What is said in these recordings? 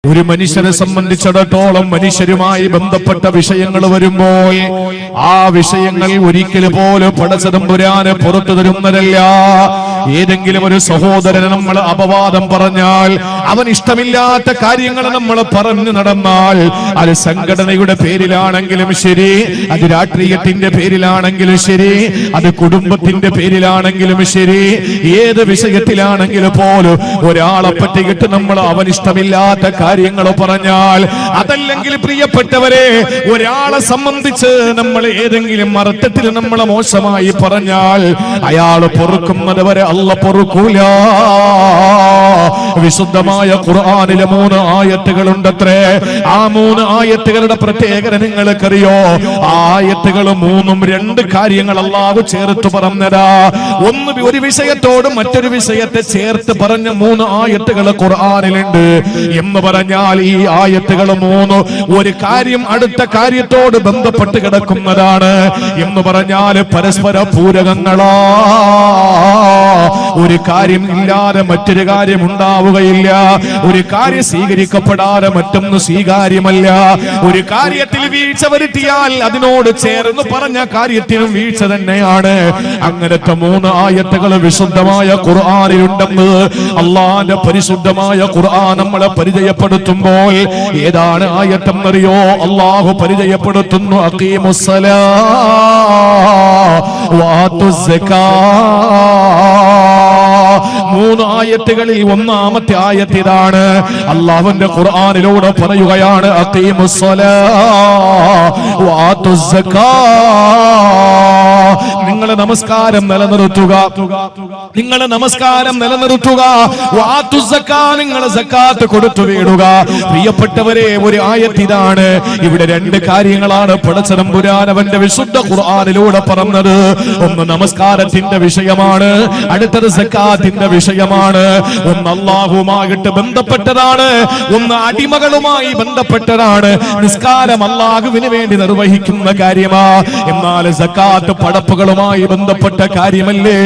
ഒരു മനുഷ്യനെ സംബന്ധിച്ചിടത്തോളം മനുഷ്യരുമായി ബന്ധപ്പെട്ട വിഷയങ്ങൾ വരുമ്പോൾ ആ വിഷയങ്ങൾ ഒരിക്കൽ പോലും പടച്ചതമ്പുരാന് പുറത്തു തരുന്നതല്ല. ഏതെങ്കിലും ഒരു സഹോദരന് നമ്മൾ അപവാദം പറഞ്ഞാൽ, അവൻ ഇഷ്ടമില്ലാത്ത കാര്യങ്ങൾ നമ്മൾ പറഞ്ഞു നടന്നാൽ, അത് സംഘടനയുടെ പേരിലാണെങ്കിലും ശരി, അത് രാഷ്ട്രീയത്തിന്റെ പേരിലാണെങ്കിലും ശരി, അത് കുടുംബത്തിന്റെ പേരിലാണെങ്കിലും ശരി, ഏത് വിഷയത്തിലാണെങ്കിലും പോലും ഒരാളെ പറ്റിയിട്ട് നമ്മൾ അവൻ ഇഷ്ടമില്ലാത്ത കാര്യങ്ങൾ പറഞ്ഞാൽ, അതല്ലെങ്കിൽ പ്രിയപ്പെട്ടവരെ ഒരാളെ സംബന്ധിച്ച് നമ്മൾ ഏതെങ്കിലും അർത്ഥത്തിൽ നമ്മളെ മോശമായി പറഞ്ഞാൽ, അയാൾ പൊറുക്കുന്നത് വരെ അല്ല പൊറുക്കൂല. വിശുദ്ധമായ ഖുർആനിലെ 3 ആയത്തുകളുണ്ടത്രേ. ആ 3 ആയത്തുകളുടെ പ്രത്യേകത നിങ്ങൾക്കറിയോ? ആ ആയത്തുകൾ 3ഉം 2 കാര്യങ്ങൾ അല്ലാഹു ചേർത്ത് പറഞ്ഞതാ. ഒന്ന് ഒരു വിഷയത്തോട് മറ്റൊരു വിഷയത്തെ ചേർത്ത് പറഞ്ഞ 3 ആയത്തുകൾ ഖുർആനിലുണ്ട് എന്ന് പറഞ്ഞാൽ, ഈ ആയത്തുകൾ 3 ഒരു കാര്യം അടുത്ത കാര്യത്തോട് ബന്ധപ്പെട്ട് കിടക്കുന്നതാണ് എന്ന് പറഞ്ഞാൽ പരസ്പര പൂരകങ്ങളാ. ഒരു കാര്യം ഇല്ലാതെ മറ്റൊരു കാര്യം ഉണ്ടാവുകയില്ല. ഒരു കാര്യം സ്വീകരിക്കപ്പെടാതെ മറ്റൊന്ന് സ്വീകാര്യമല്ല. ഒരു കാര്യത്തിൽ വീഴ്ച വരുത്തിയാൽ അതിനോട് ചേർന്ന് പറഞ്ഞ കാര്യത്തിനും വീഴ്ച തന്നെയാണ്. അങ്ങനത്തെ 3 ആയത്തുകൾ വിശുദ്ധമായ ഖുർആനിലുണ്ടെന്ന് അല്ലാഹുവിന്റെ പരിശുദ്ധമായ ഖുർആൻ നമ്മളെ പരിചയപ്പെടുത്തുമ്പോൾ ഏതാണ് ആയത്തെന്നറിയോ? അല്ലാഹു പരിചയപ്പെടുത്തുന്നു, അഖീമുസ്സലാ വആത്തുസ്സകാ. 3 ആയത്തുകളിൽ 1-ാമത്തെ ആയത്ത് ഇതാണ്. അല്ലാഹുവിന്റെ ഖുർആനിലൂടെ പറയുകയാണ്, അഖീമുസ്സലാ വആത്തുസ്സകാ. നിങ്ങൾ നമസ്കാരം നിലനിർത്തുക, നിങ്ങൾ നമസ്കാരം നിലനിർത്തുക. വആത്തുസ്സകാ, നിങ്ങൾ സക്കാത്ത് കൊടുത്തു വീടുക. പ്രിയപ്പെട്ടവരെ, ഒരു ആയത്ത് ഇതാണ്. ഇവിടെ 2 കാര്യങ്ങളാണ് പടച്ചതമ്പുരാൻ അവന്റെ വിശുദ്ധ ഖുർആനിലൂടെ പറഞ്ഞത്. ഒന്ന് നമസ്കാരത്തിന്റെ വിഷയമാണ്, അടുത്തത് സക്കാത്തിന്റെ വിഷയമാണ്. ഒന്ന് അല്ലാഹുവുമായിട്ട് ബന്ധപ്പെട്ടതാണ്, ഒന്ന് അടിമകളുമായി ബന്ധപ്പെട്ടതാണ്. നിസ്കാരം അല്ലാഹുവിന് വേണ്ടി നിർവഹിക്കുന്ന കാര്യമാ, എന്നാൽ സക്കാത്ത് പടപ്പുകളുമായി ബന്ധപ്പെട്ട കാര്യമല്ലേ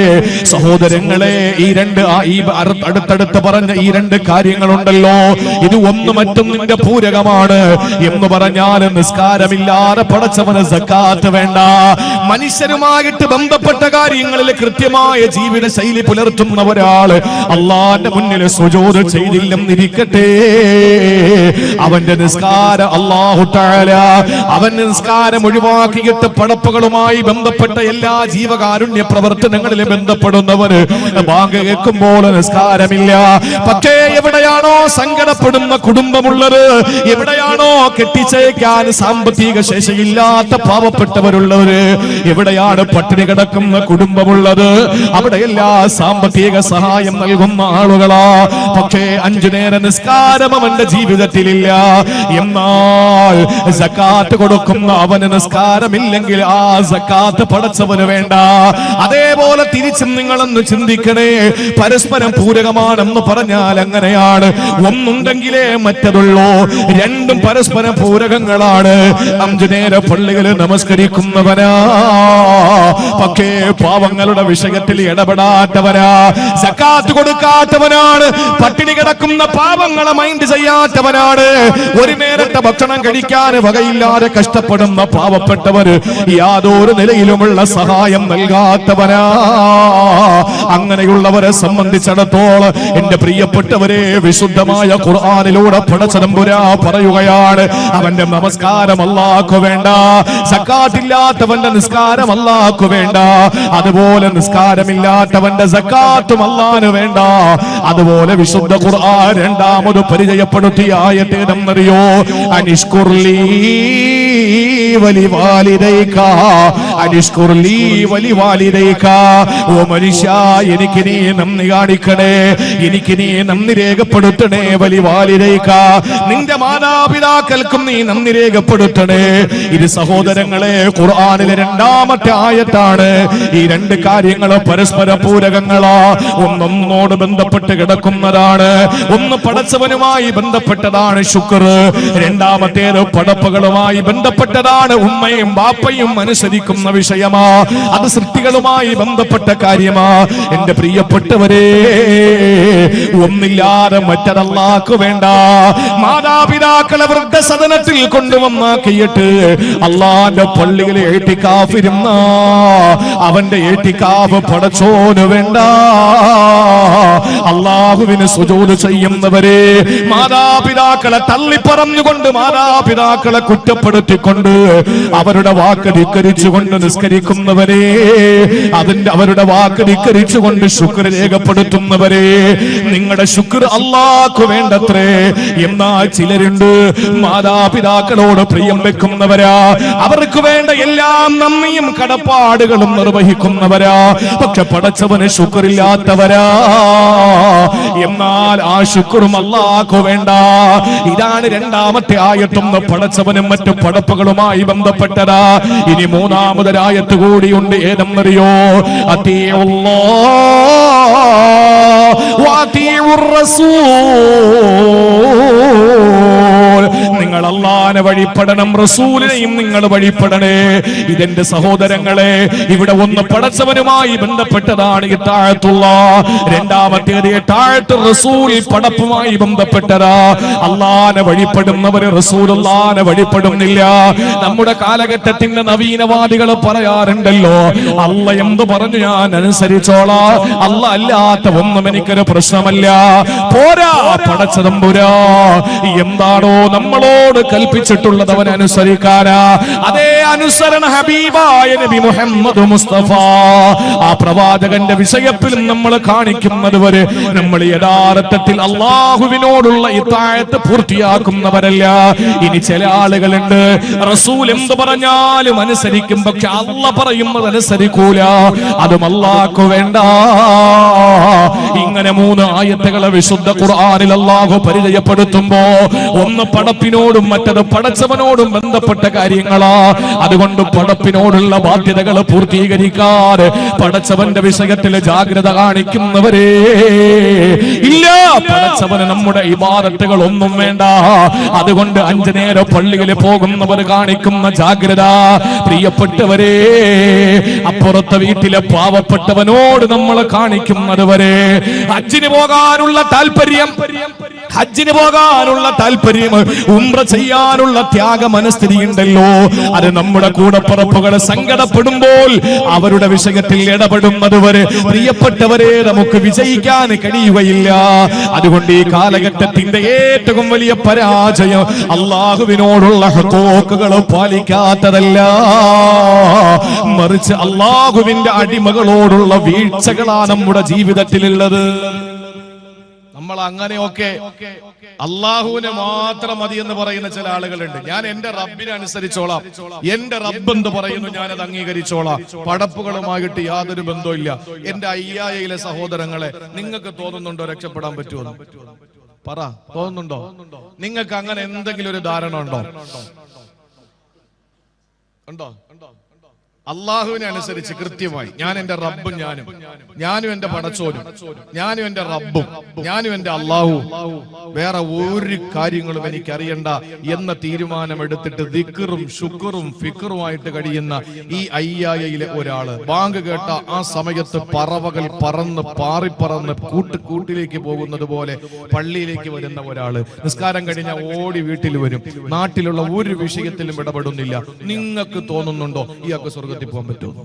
സഹോദരങ്ങളെ? ഈ അടുത്തടുത്ത് പറഞ്ഞ ഈ 2 കാര്യങ്ങളുണ്ടല്ലോ, ഇത് ഒന്ന് മറ്റൊന്നിന്റെ പൂരകമാണ്. എന്ന് പറഞ്ഞാൽ നിസ്കാരമില്ലാതെ പടച്ചവന് സക്കാത്ത് വേണ്ട. മനുഷ്യരുമായിട്ട് ബന്ധപ്പെട്ട കാര്യങ്ങളിൽ കൃത്യമായ ജീവിത ശൈലി പുലർത്തുന്ന ഒരാള് അല്ലാഹുവിന്റെ മുന്നിൽ സുജൂദ് ചെയ്തില്ലെന്നിരിക്കട്ടെ, അവന്റെ നിസ്കാരം അല്ലാഹു തആല അവന്റെ നിസ്കാരം ഒഴിവാക്കിയിട്ട് പടപ്പുകളുമായി ബന്ധപ്പെട്ട എല്ലാ ജീവകാരുണ്യ പ്രവർത്തനങ്ങളിലും ബന്ധപ്പെടുന്നവര് ബാങ്ക് കേൾക്കുമ്പോൾ നിസ്കാരമില്ല. പക്ഷേ എവിടെയാണോ സങ്കടപ്പെടുന്ന കുടുംബമുള്ളത്, എവിടെയാണോ കെട്ടിച്ചേക്കാൻ സാമ്പത്തിക ശേഷിയില്ലാത്ത പാവപ്പെട്ടവരുള്ളവര്, എവിടെയാണ് പട്ടിണി കിടക്കുന്ന കുടുംബമുള്ളത്, അവിടെയെല്ലാ സാമ്പത്തിക സഹായം നൽകുന്ന ആളുകളാ. പക്ഷേ 5 നേര നിസ്കാരം അവന്റെ ജീവിതത്തിലില്ല. എന്നാൽ സക്കാത്ത് കൊടുക്കുന്ന അവന് നിസ്കാരമില്ലെങ്കിൽ ആ സക്കാത്ത് പടച്ചവന് വേണ്ട. അതേപോലെ തിരിച്ചും നിങ്ങളൊന്ന് ചിന്തിക്കണേ. പരസ്പരം പൂരകമാണെന്ന് പറഞ്ഞാൽ അങ്ങനെയാണ്. ഒന്നുണ്ടെങ്കിലേ മറ്റതുള്ളൂ. 2ഉം പരസ്പരം പൂരകങ്ങളാണ്. 5 നേര പള്ളികളിൽ നമസ്കരിക്കുന്നവനാ, പക്ഷേ പാവങ്ങളുടെ വിഷയത്തിൽ ഇടപെടാത്തവനാ, സക്കാത്ത് കൊടുക്കാത്തവനാണ്, പട്ടിണി കിടക്കുന്ന പാവങ്ങളെ മൈൻഡ് ചെയ്യാത്തവനാണ്, ഒരു നേരത്തെ ഭക്ഷണം കഴിക്കാൻ വകയില്ലാതെ കഷ്ടപ്പെടുന്ന പാവപ്പെട്ടവര് യാതൊരു നിലയിലുമുള്ള സഹായം നൽകാത്തവനാ. അങ്ങനെയുള്ളവരെ സംബന്ധിച്ചിടത്തോളം എന്റെ പ്രിയപ്പെട്ടവരെ, വിശുദ്ധമായ ഖുർആനിലൂടെ പടച്ചതമ്പുരാ പറയുകയാണ്, അവന്റെ നമസ്കാരം അല്ലാഹുക്ക് വേണ്ട, സക്കാത്തില്ലാത്തവന്റെ നിസ്കാരം അല്ലാഹുക്ക് വേണ്ട, അതുപോലെ നിസ്കാരമില്ലാത്തവന്റെ സക്കാത്തും അല്ലാഹുവിന് വേണ്ട. അതുപോലെ വിശുദ്ധ ഖുർആൻ 2ാമത് പരിചയപ്പെടുത്തിയ ആയത്ത് ഏതെന്നറിയോ? അനിഷ്കുർലീ വലിവാലിദൈക, അനിഷ്കുർലീ വലിവാലിദൈക. ഓ മനുഷ്യ, എനിക്ക് നീ നന്ദി കാണിക്കണേ, എനിക്ക് നീ നന്ദി രേഖപ്പെടുത്തണേ. വലിവാലിദൈക, നിന്റെ മാതാപിതാക്കൾക്കും നീ നന്ദി രേഖപ്പെടുത്തണേ. ഇത് സഹോദരങ്ങളെ ഖുർആനിലെ 2ാമത്തെ ആയത്താണ്. ഈ 2 കാര്യങ്ങൾ പരസ്പര പൂരകങ്ങളാ, ഒന്നൊന്നോട് ബന്ധപ്പെട്ട് കിടക്കുന്നതാണ്. ഒന്ന് പടച്ചവനുമായി ബന്ധപ്പെട്ടതാണ്, ശുക്ർ. രണ്ടാമത്തേത് പടപ്പുകളുമായി ബന്ധപ്പെട്ടതാണ്. ഉമ്മയും ബാപ്പയും അനുസരിക്കുന്ന വിഷയമാ. അത് സൃഷ്ടികളുമായി ബന്ധപ്പെട്ട കാര്യമാ. എന്റെ പ്രിയപ്പെട്ടവരെ, ഒന്നില്ലാതെ മറ്റതല്ലാക്ക് വേണ്ട. മാതാപിതാക്കളെ വൃദ്ധസദനത്തിൽ കൊണ്ടുവന്നാക്കിയിട്ട് അള്ളാന്റെ പള്ളിയിൽ ഏറ്റിക്കാഫിരുന്ന അവന്റെ ഏറ്റിക്കാഫ് പടച്ചോന് വേണ്ട. അള്ളാഹുവിന് സുജൂദ് ചെയ്യുന്നവരെ, മാതാപിതാക്കളെ തള്ളിപ്പറഞ്ഞുകൊണ്ട്, മാതാപിതാക്കളെ കുറ്റപ്പെടുത്തിക്കൊണ്ട്, അവരുടെ വാക്ക് ധിക്കരിച്ചുകൊണ്ട് നിസ്കരിക്കുന്നവരെ, അവരുടെ വാക്ക് ധിക്കരിച്ചുകൊണ്ട് ശുക്ർ രേഖപ്പെടുത്തുന്നവരെ, നിങ്ങളുടെ ശുക്ർ അല്ലാഹു വേണ്ടത്രേ. എന്നാൽ ചിലരുണ്ട് മാതാപിതാക്കളോട് പ്രിയം വെക്കുന്നവരാ, അവർക്ക് വേണ്ട എല്ലാം നന്ദിയും കടപ്പാടുകളും നിർവഹിക്കുന്നവരാ, പക്ഷെ പടച്ചവന് ശുക്രില്ലാത്തവരാ. എന്നാൽ ആ ശുക്റും അല്ലാഹു വേണ്ട. ഇതാണ് രണ്ടാമത്തെ ആയത്തൊന്ന് പടച്ചവനും മറ്റു പടപ്പുകളുമായി ബന്ധപ്പെട്ടതാ. ഇനി മൂന്നാമതൊരായത്ത് കൂടിയുണ്ട്. ഏതെന്നറിയോ? നിങ്ങൾ അല്ലാഹുവിനെ വഴിപ്പെടണം, റസൂലിനെയും നിങ്ങൾ വഴിപ്പെടണേ. ഇതെന്റെ സഹോദരങ്ങളെ, ഇവിടെ ഒന്ന് പടച്ചവനുമായി ബന്ധപ്പെട്ടതാണ് ഇത്താഅത്തുല്ലാഹ്, രണ്ടാമത്തേത് ഇത്താഅത്തു റസൂൽ, പടപ്പുമായി ബന്ധപ്പെട്ടതാ. അല്ലാഹുവിനെ വഴിപ്പെടുന്നവര് റസൂലുള്ളാഹിനെ വഴിപ്പെടുന്നില്ല. നമ്മുടെ കാലഘട്ടത്തിന്റെ നവീനവാദികൾ പറയാറുണ്ടല്ലോ, അല്ല എന്ത് പറഞ്ഞു ഞാൻ അനുസരിച്ചോളാം, അല്ല അല്ലാത്ത ഒന്നും എനിക്കൊരു പ്രശ്നമല്ല. പോരാ, പടച്ചതമ്പുരാ എന്താണോ നമ്മളോട് കൽപ്പിച്ചിട്ടുള്ളത് അവൻ അനുസരിക്കാനാ. അതേ അനുസരണ ഹബീബായ നബി മുഹമ്മദ് മുസ്തഫ ആ പ്രവാചകന്റെ വിഷയത്തിൽ നമ്മൾ കാണിക്കുന്നത് വരെ നമ്മൾ യഥാർത്ഥത്തിൽ അള്ളാഹുവിനോടുള്ള ഇത്താഅത്ത് പൂർത്തിയാക്കുന്നവരല്ല. ഇനി ചില ആളുകളുണ്ട്, റസൂൽ എന്ത് പറഞ്ഞാലും അനുസരിക്കും, പക്ഷെ അല്ല പറയുന്നത് അനുസരിക്കൂല. അതും അല്ലാഹു വേണ്ട. ഇങ്ങനെ മൂന്ന് ആയത്തുകളെ വിശുദ്ധ ഖുർആനിൽ അല്ലാഹു പരിചയപ്പെടുത്തുമ്പോ, ഒന്ന് പടപ്പിനോടും മറ്റത് പടച്ചവനോടും ബന്ധപ്പെട്ട കാര്യങ്ങളാ. അതുകൊണ്ട് പടപ്പിനോടുള്ള ബാധ്യതകൾ പൂർത്തീകരിക്കാൻ പടച്ചവന്റെ വിഷയത്തിൽ ജാഗ്രത കാണിക്കുന്നവരെ ഇല്ല. പടച്ചവന് നമ്മുടെ ഇബാദത്തുകൾ ഒന്നും വേണ്ട. അതുകൊണ്ട് 5 നേരം പള്ളിയിൽ പോകുന്നവർ കാണിക്കുന്ന ജാഗ്രത, പ്രിയപ്പെട്ടവരെ, അപ്പുറത്തെ വീട്ടിലെ പാവപ്പെട്ടവനോട് നമ്മൾ കാണിക്കുന്നത് വരെ ഹജ്ജിന് പോകാനുള്ള താല്പര്യം, ഹജ്ജിന് പോകാനുള്ള താല്പര്യം, ഉംറ ചെയ്യാനുള്ള ത്യാഗ മനസ്ഥിതി ഉണ്ടല്ലോ, അത് നമ്മുടെ കൂടപ്പിറപ്പുകൾ സങ്കടപ്പെടുമ്പോൾ അവരുടെ വിഷയത്തിൽ ഇടപെടുന്നത് വരെ പ്രിയപ്പെട്ടവരെ നമുക്ക് വിജയിക്കാൻ കഴിയുകയില്ല. അതുകൊണ്ട് ഈ കാലഘട്ടത്തിന്റെ ഏറ്റവും വലിയ പരാജയം അള്ളാഹുവിനോടുള്ള ഹഖൂഖുകൾ പാലിക്കാത്തതല്ല, മറിച്ച് അള്ളാഹുവിന്റെ അടിമകളോടുള്ള വീഴ്ചകളാണ് നമ്മുടെ ജീവിതത്തിലുള്ളത്. നമ്മൾ അങ്ങനെയൊക്കെ അള്ളാഹുവിനെ മാത്രം മതി എന്ന് പറയുന്ന ചില ആളുകളുണ്ട്. ഞാൻ എന്റെ റബ്ബിനെ അനുസരിച്ചോളാം, എന്റെ റബ്ബ് എന്ത് പറയുന്നു ഞാനത് അംഗീകരിച്ചോളാം, പടപ്പുകളുമായിട്ട് യാതൊരു ബന്ധമില്ല. എന്റെ അയ്യായയിലെ സഹോദരങ്ങളെ, നിങ്ങൾക്ക് തോന്നുന്നുണ്ടോ രക്ഷപ്പെടാൻ പറ്റുമോ? പറ, തോന്നുന്നുണ്ടോ? നിങ്ങൾക്ക് അങ്ങനെ എന്തെങ്കിലും ഒരു ധാരണ ഉണ്ടോ? അള്ളാഹുവിനെ അനുസരിച്ച് കൃത്യമായി ഞാൻ എന്റെ റബ്ബും ഞാനും എന്റെ പടച്ചോനും, ഞാനും എന്റെ റബ്ബും, ഞാനും എന്റെ അള്ളാഹു, വേറെ ഒരു കാര്യങ്ങളും എനിക്കറിയണ്ട എന്ന തീരുമാനമെടുത്തിട്ട് ദിക്റും ശുക്റും ഫിക്റുമായിട്ട് കഴിയുന്ന ഈ അയ്യായയിലെ ഒരാള് ബാങ്ക് കേട്ട ആ സമയത്ത് പറവകൾ പറന്ന് പാറിപ്പറന്ന് കൂട്ടിലേക്ക് പോകുന്നത് പോലെ പള്ളിയിലേക്ക് വരുന്ന ഒരാള് നിസ്കാരം കഴിഞ്ഞാൽ ഓടി വീട്ടിൽ വരും, നാട്ടിലുള്ള ഒരു വിഷയത്തിലും ഇടപെടുന്നില്ല. നിങ്ങൾക്ക് തോന്നുന്നുണ്ടോ ഇയാൾക്ക് സ്വർഗ്ഗത്തിൽ പോകാൻ പറ്റുമോ?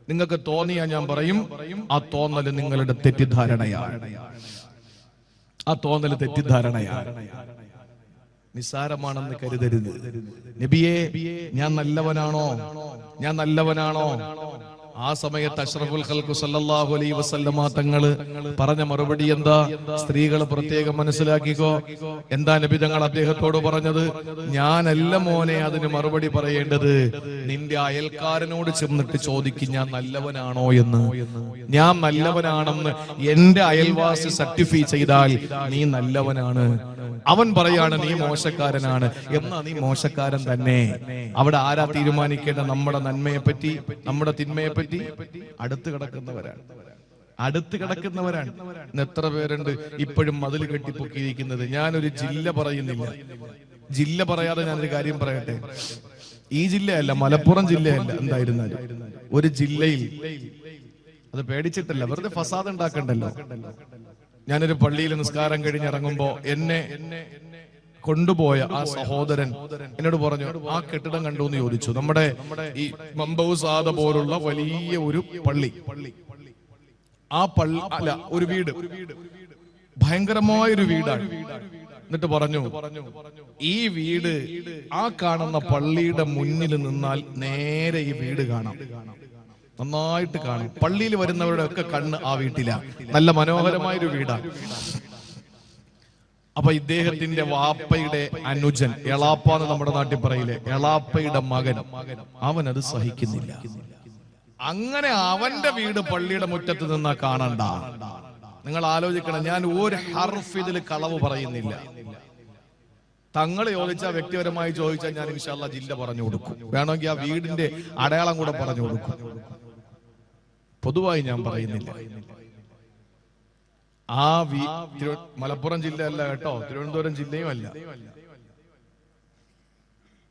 നിങ്ങൾക്ക് തോന്നിയാ ഞാൻ പറയും, ആ തോന്നല് നിങ്ങളുടെ തെറ്റിദ്ധാരണയാണ്. ആ തോന്നല് തെറ്റിദ്ധാരണയാണ്, നിസ്സാരമാണെന്ന് കരുതരുത്. നബിയേ, ഞാൻ നല്ലവനാണോ? ആ സമയത്ത് അഷ്റഫുൽ ഖൽഖ് സല്ലല്ലാഹു അലൈഹി വസല്ലമ തങ്ങള് പറഞ്ഞ മറുപടി എന്താ? സ്ത്രീകൾ പ്രത്യേകം മനസ്സിലാക്കിക്കോ. എന്താ നബി തങ്ങൾ അദ്ദേഹത്തോട് പറഞ്ഞത്? ഞാനല്ല മോനെ അതിന് മറുപടി പറയേണ്ടത്, നിന്റെ അയൽക്കാരനോട് ചെന്നിട്ട് ചോദിക്കും ഞാൻ നല്ലവനാണോ എന്ന്. ഞാൻ നല്ലവനാണെന്ന് എന്റെ അയൽവാസി സർട്ടിഫൈ ചെയ്താൽ നീ നല്ലവനാണ്. അവൻ പറയാണ് നീ മോശക്കാരനാണ്, എന്നാ നീ മോശക്കാരൻ തന്നെ. അവിടെ ആരാ തീരുമാനിക്കേണ്ട നമ്മുടെ നന്മയെ പറ്റി, നമ്മുടെ തിന്മയെ പറ്റി? അടുത്ത് കിടക്കുന്നവരാണ്. അടുത്ത് കിടക്കുന്നവരാണ്. ഇന്ന് എത്ര പേരുണ്ട് ഇപ്പോഴും മതിൽ കെട്ടിപ്പൊക്കിയിരിക്കുന്നത്. ഞാനൊരു ജില്ല പറയുന്നില്ല, ജില്ല പറയാതെ ഞാനൊരു കാര്യം പറയട്ടെ. ഈ ജില്ലയല്ല, മലപ്പുറം ജില്ലയല്ല, എന്തായിരുന്നാലും ഒരു ജില്ലയിൽ, അത് പേടിച്ചിട്ടല്ല, വെറുതെ ഫസാദ് ഉണ്ടാക്കണ്ടല്ലോ. ഞാനൊരു പള്ളിയിൽ നിസ്കാരം കഴിഞ്ഞിറങ്ങുമ്പോ എന്നെ കൊണ്ടുപോയ ആ സഹോദരൻ എന്നോട് പറഞ്ഞു, ആ കെട്ടിടം കണ്ടു എന്ന് ചോദിച്ചു. നമ്മുടെ ഈ മമ്പൗസാദ പോലുള്ള വലിയ ഒരു പള്ളി, ആ പള്ളി അല്ല, ഒരു വീട്, ഭയങ്കരമായൊരു വീടാണ്. എന്നിട്ട് പറഞ്ഞു, ഈ വീട് ആ കാണുന്ന പള്ളിയുടെ മുന്നിൽ നിന്നാൽ നേരെ ഈ വീട് കാണാം, നന്നായിട്ട് കാണും. പള്ളിയിൽ വരുന്നവരുടെ ഒക്കെ കണ്ണ് ആ വീട്ടിലാണ്. നല്ല മനോഹരമായൊരു വീടാണ്. അപ്പൊ ഇദ്ദേഹത്തിന്റെ വാപ്പയുടെ അനുജൻ, എളാപ്പ എന്ന് നമ്മുടെ നാട്ടിൽ പറയില്ലേ, എളാപ്പയുടെ മകൻ, അവനത് സഹിക്കുന്നില്ല. അങ്ങനെ അവന്റെ വീട് പള്ളിയുടെ മുറ്റത്ത് നിന്നാ കാണണ്ട. നിങ്ങൾ ആലോചിക്കണം, ഞാൻ ഒരു ഹർഫ് ഇതിൽ കളവ് പറയുന്നില്ല. തങ്ങൾ ചോദിച്ചാൽ, വ്യക്തിപരമായി ചോദിച്ചാൽ ഞാൻ ഇൻഷാ അല്ലാഹ് ജില്ല പറഞ്ഞു കൊടുക്കും. വേണമെങ്കിൽ ആ വീടിന്റെ അടയാളം കൂടെ പറഞ്ഞു കൊടുക്കും. പൊതുവായി ഞാൻ പറയുന്നില്ല. ആ മലപ്പുറം ജില്ലയല്ല കേട്ടോ, തിരുവനന്തപുരം ജില്ലയും അല്ല.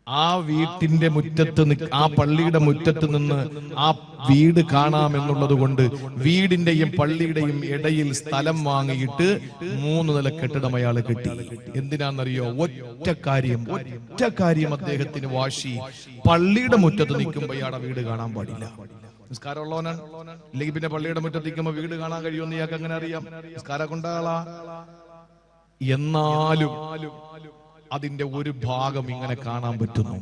ആ വീട്ടിന്റെ മുറ്റത്ത്, ആ പള്ളിയുടെ മുറ്റത്ത് നിന്ന് ആ വീട് കാണാമെന്നുള്ളത് കൊണ്ട് വീടിന്റെയും പള്ളിയുടെയും ഇടയിൽ സ്ഥലം വാങ്ങിയിട്ട് 3 നില കെട്ടിടം അയാൾ കെട്ടി. എന്തിനാണെന്നറിയോ? ഒറ്റ കാര്യം അദ്ദേഹത്തിന് വാശി, പള്ളിയുടെ മുറ്റത്ത് നിൽക്കുമ്പോ ഇയാളുടെ വീട് കാണാൻ പാടില്ല. നിസ്കാരമുള്ളവനാണ്, ഇല്ലെങ്കിൽ പിന്നെ പള്ളിയുടെ മുറ്റത്ത് നിൽക്കുമ്പോ വീട് കാണാൻ കഴിയുമെന്ന് ഇയാൾക്ക് അങ്ങനെ അറിയാം? നിസ്കാരം കൊണ്ടാളാ. എന്നാലും അതിന്റെ ഒരു ഭാഗം ഇങ്ങനെ കാണാൻ പറ്റുന്നു.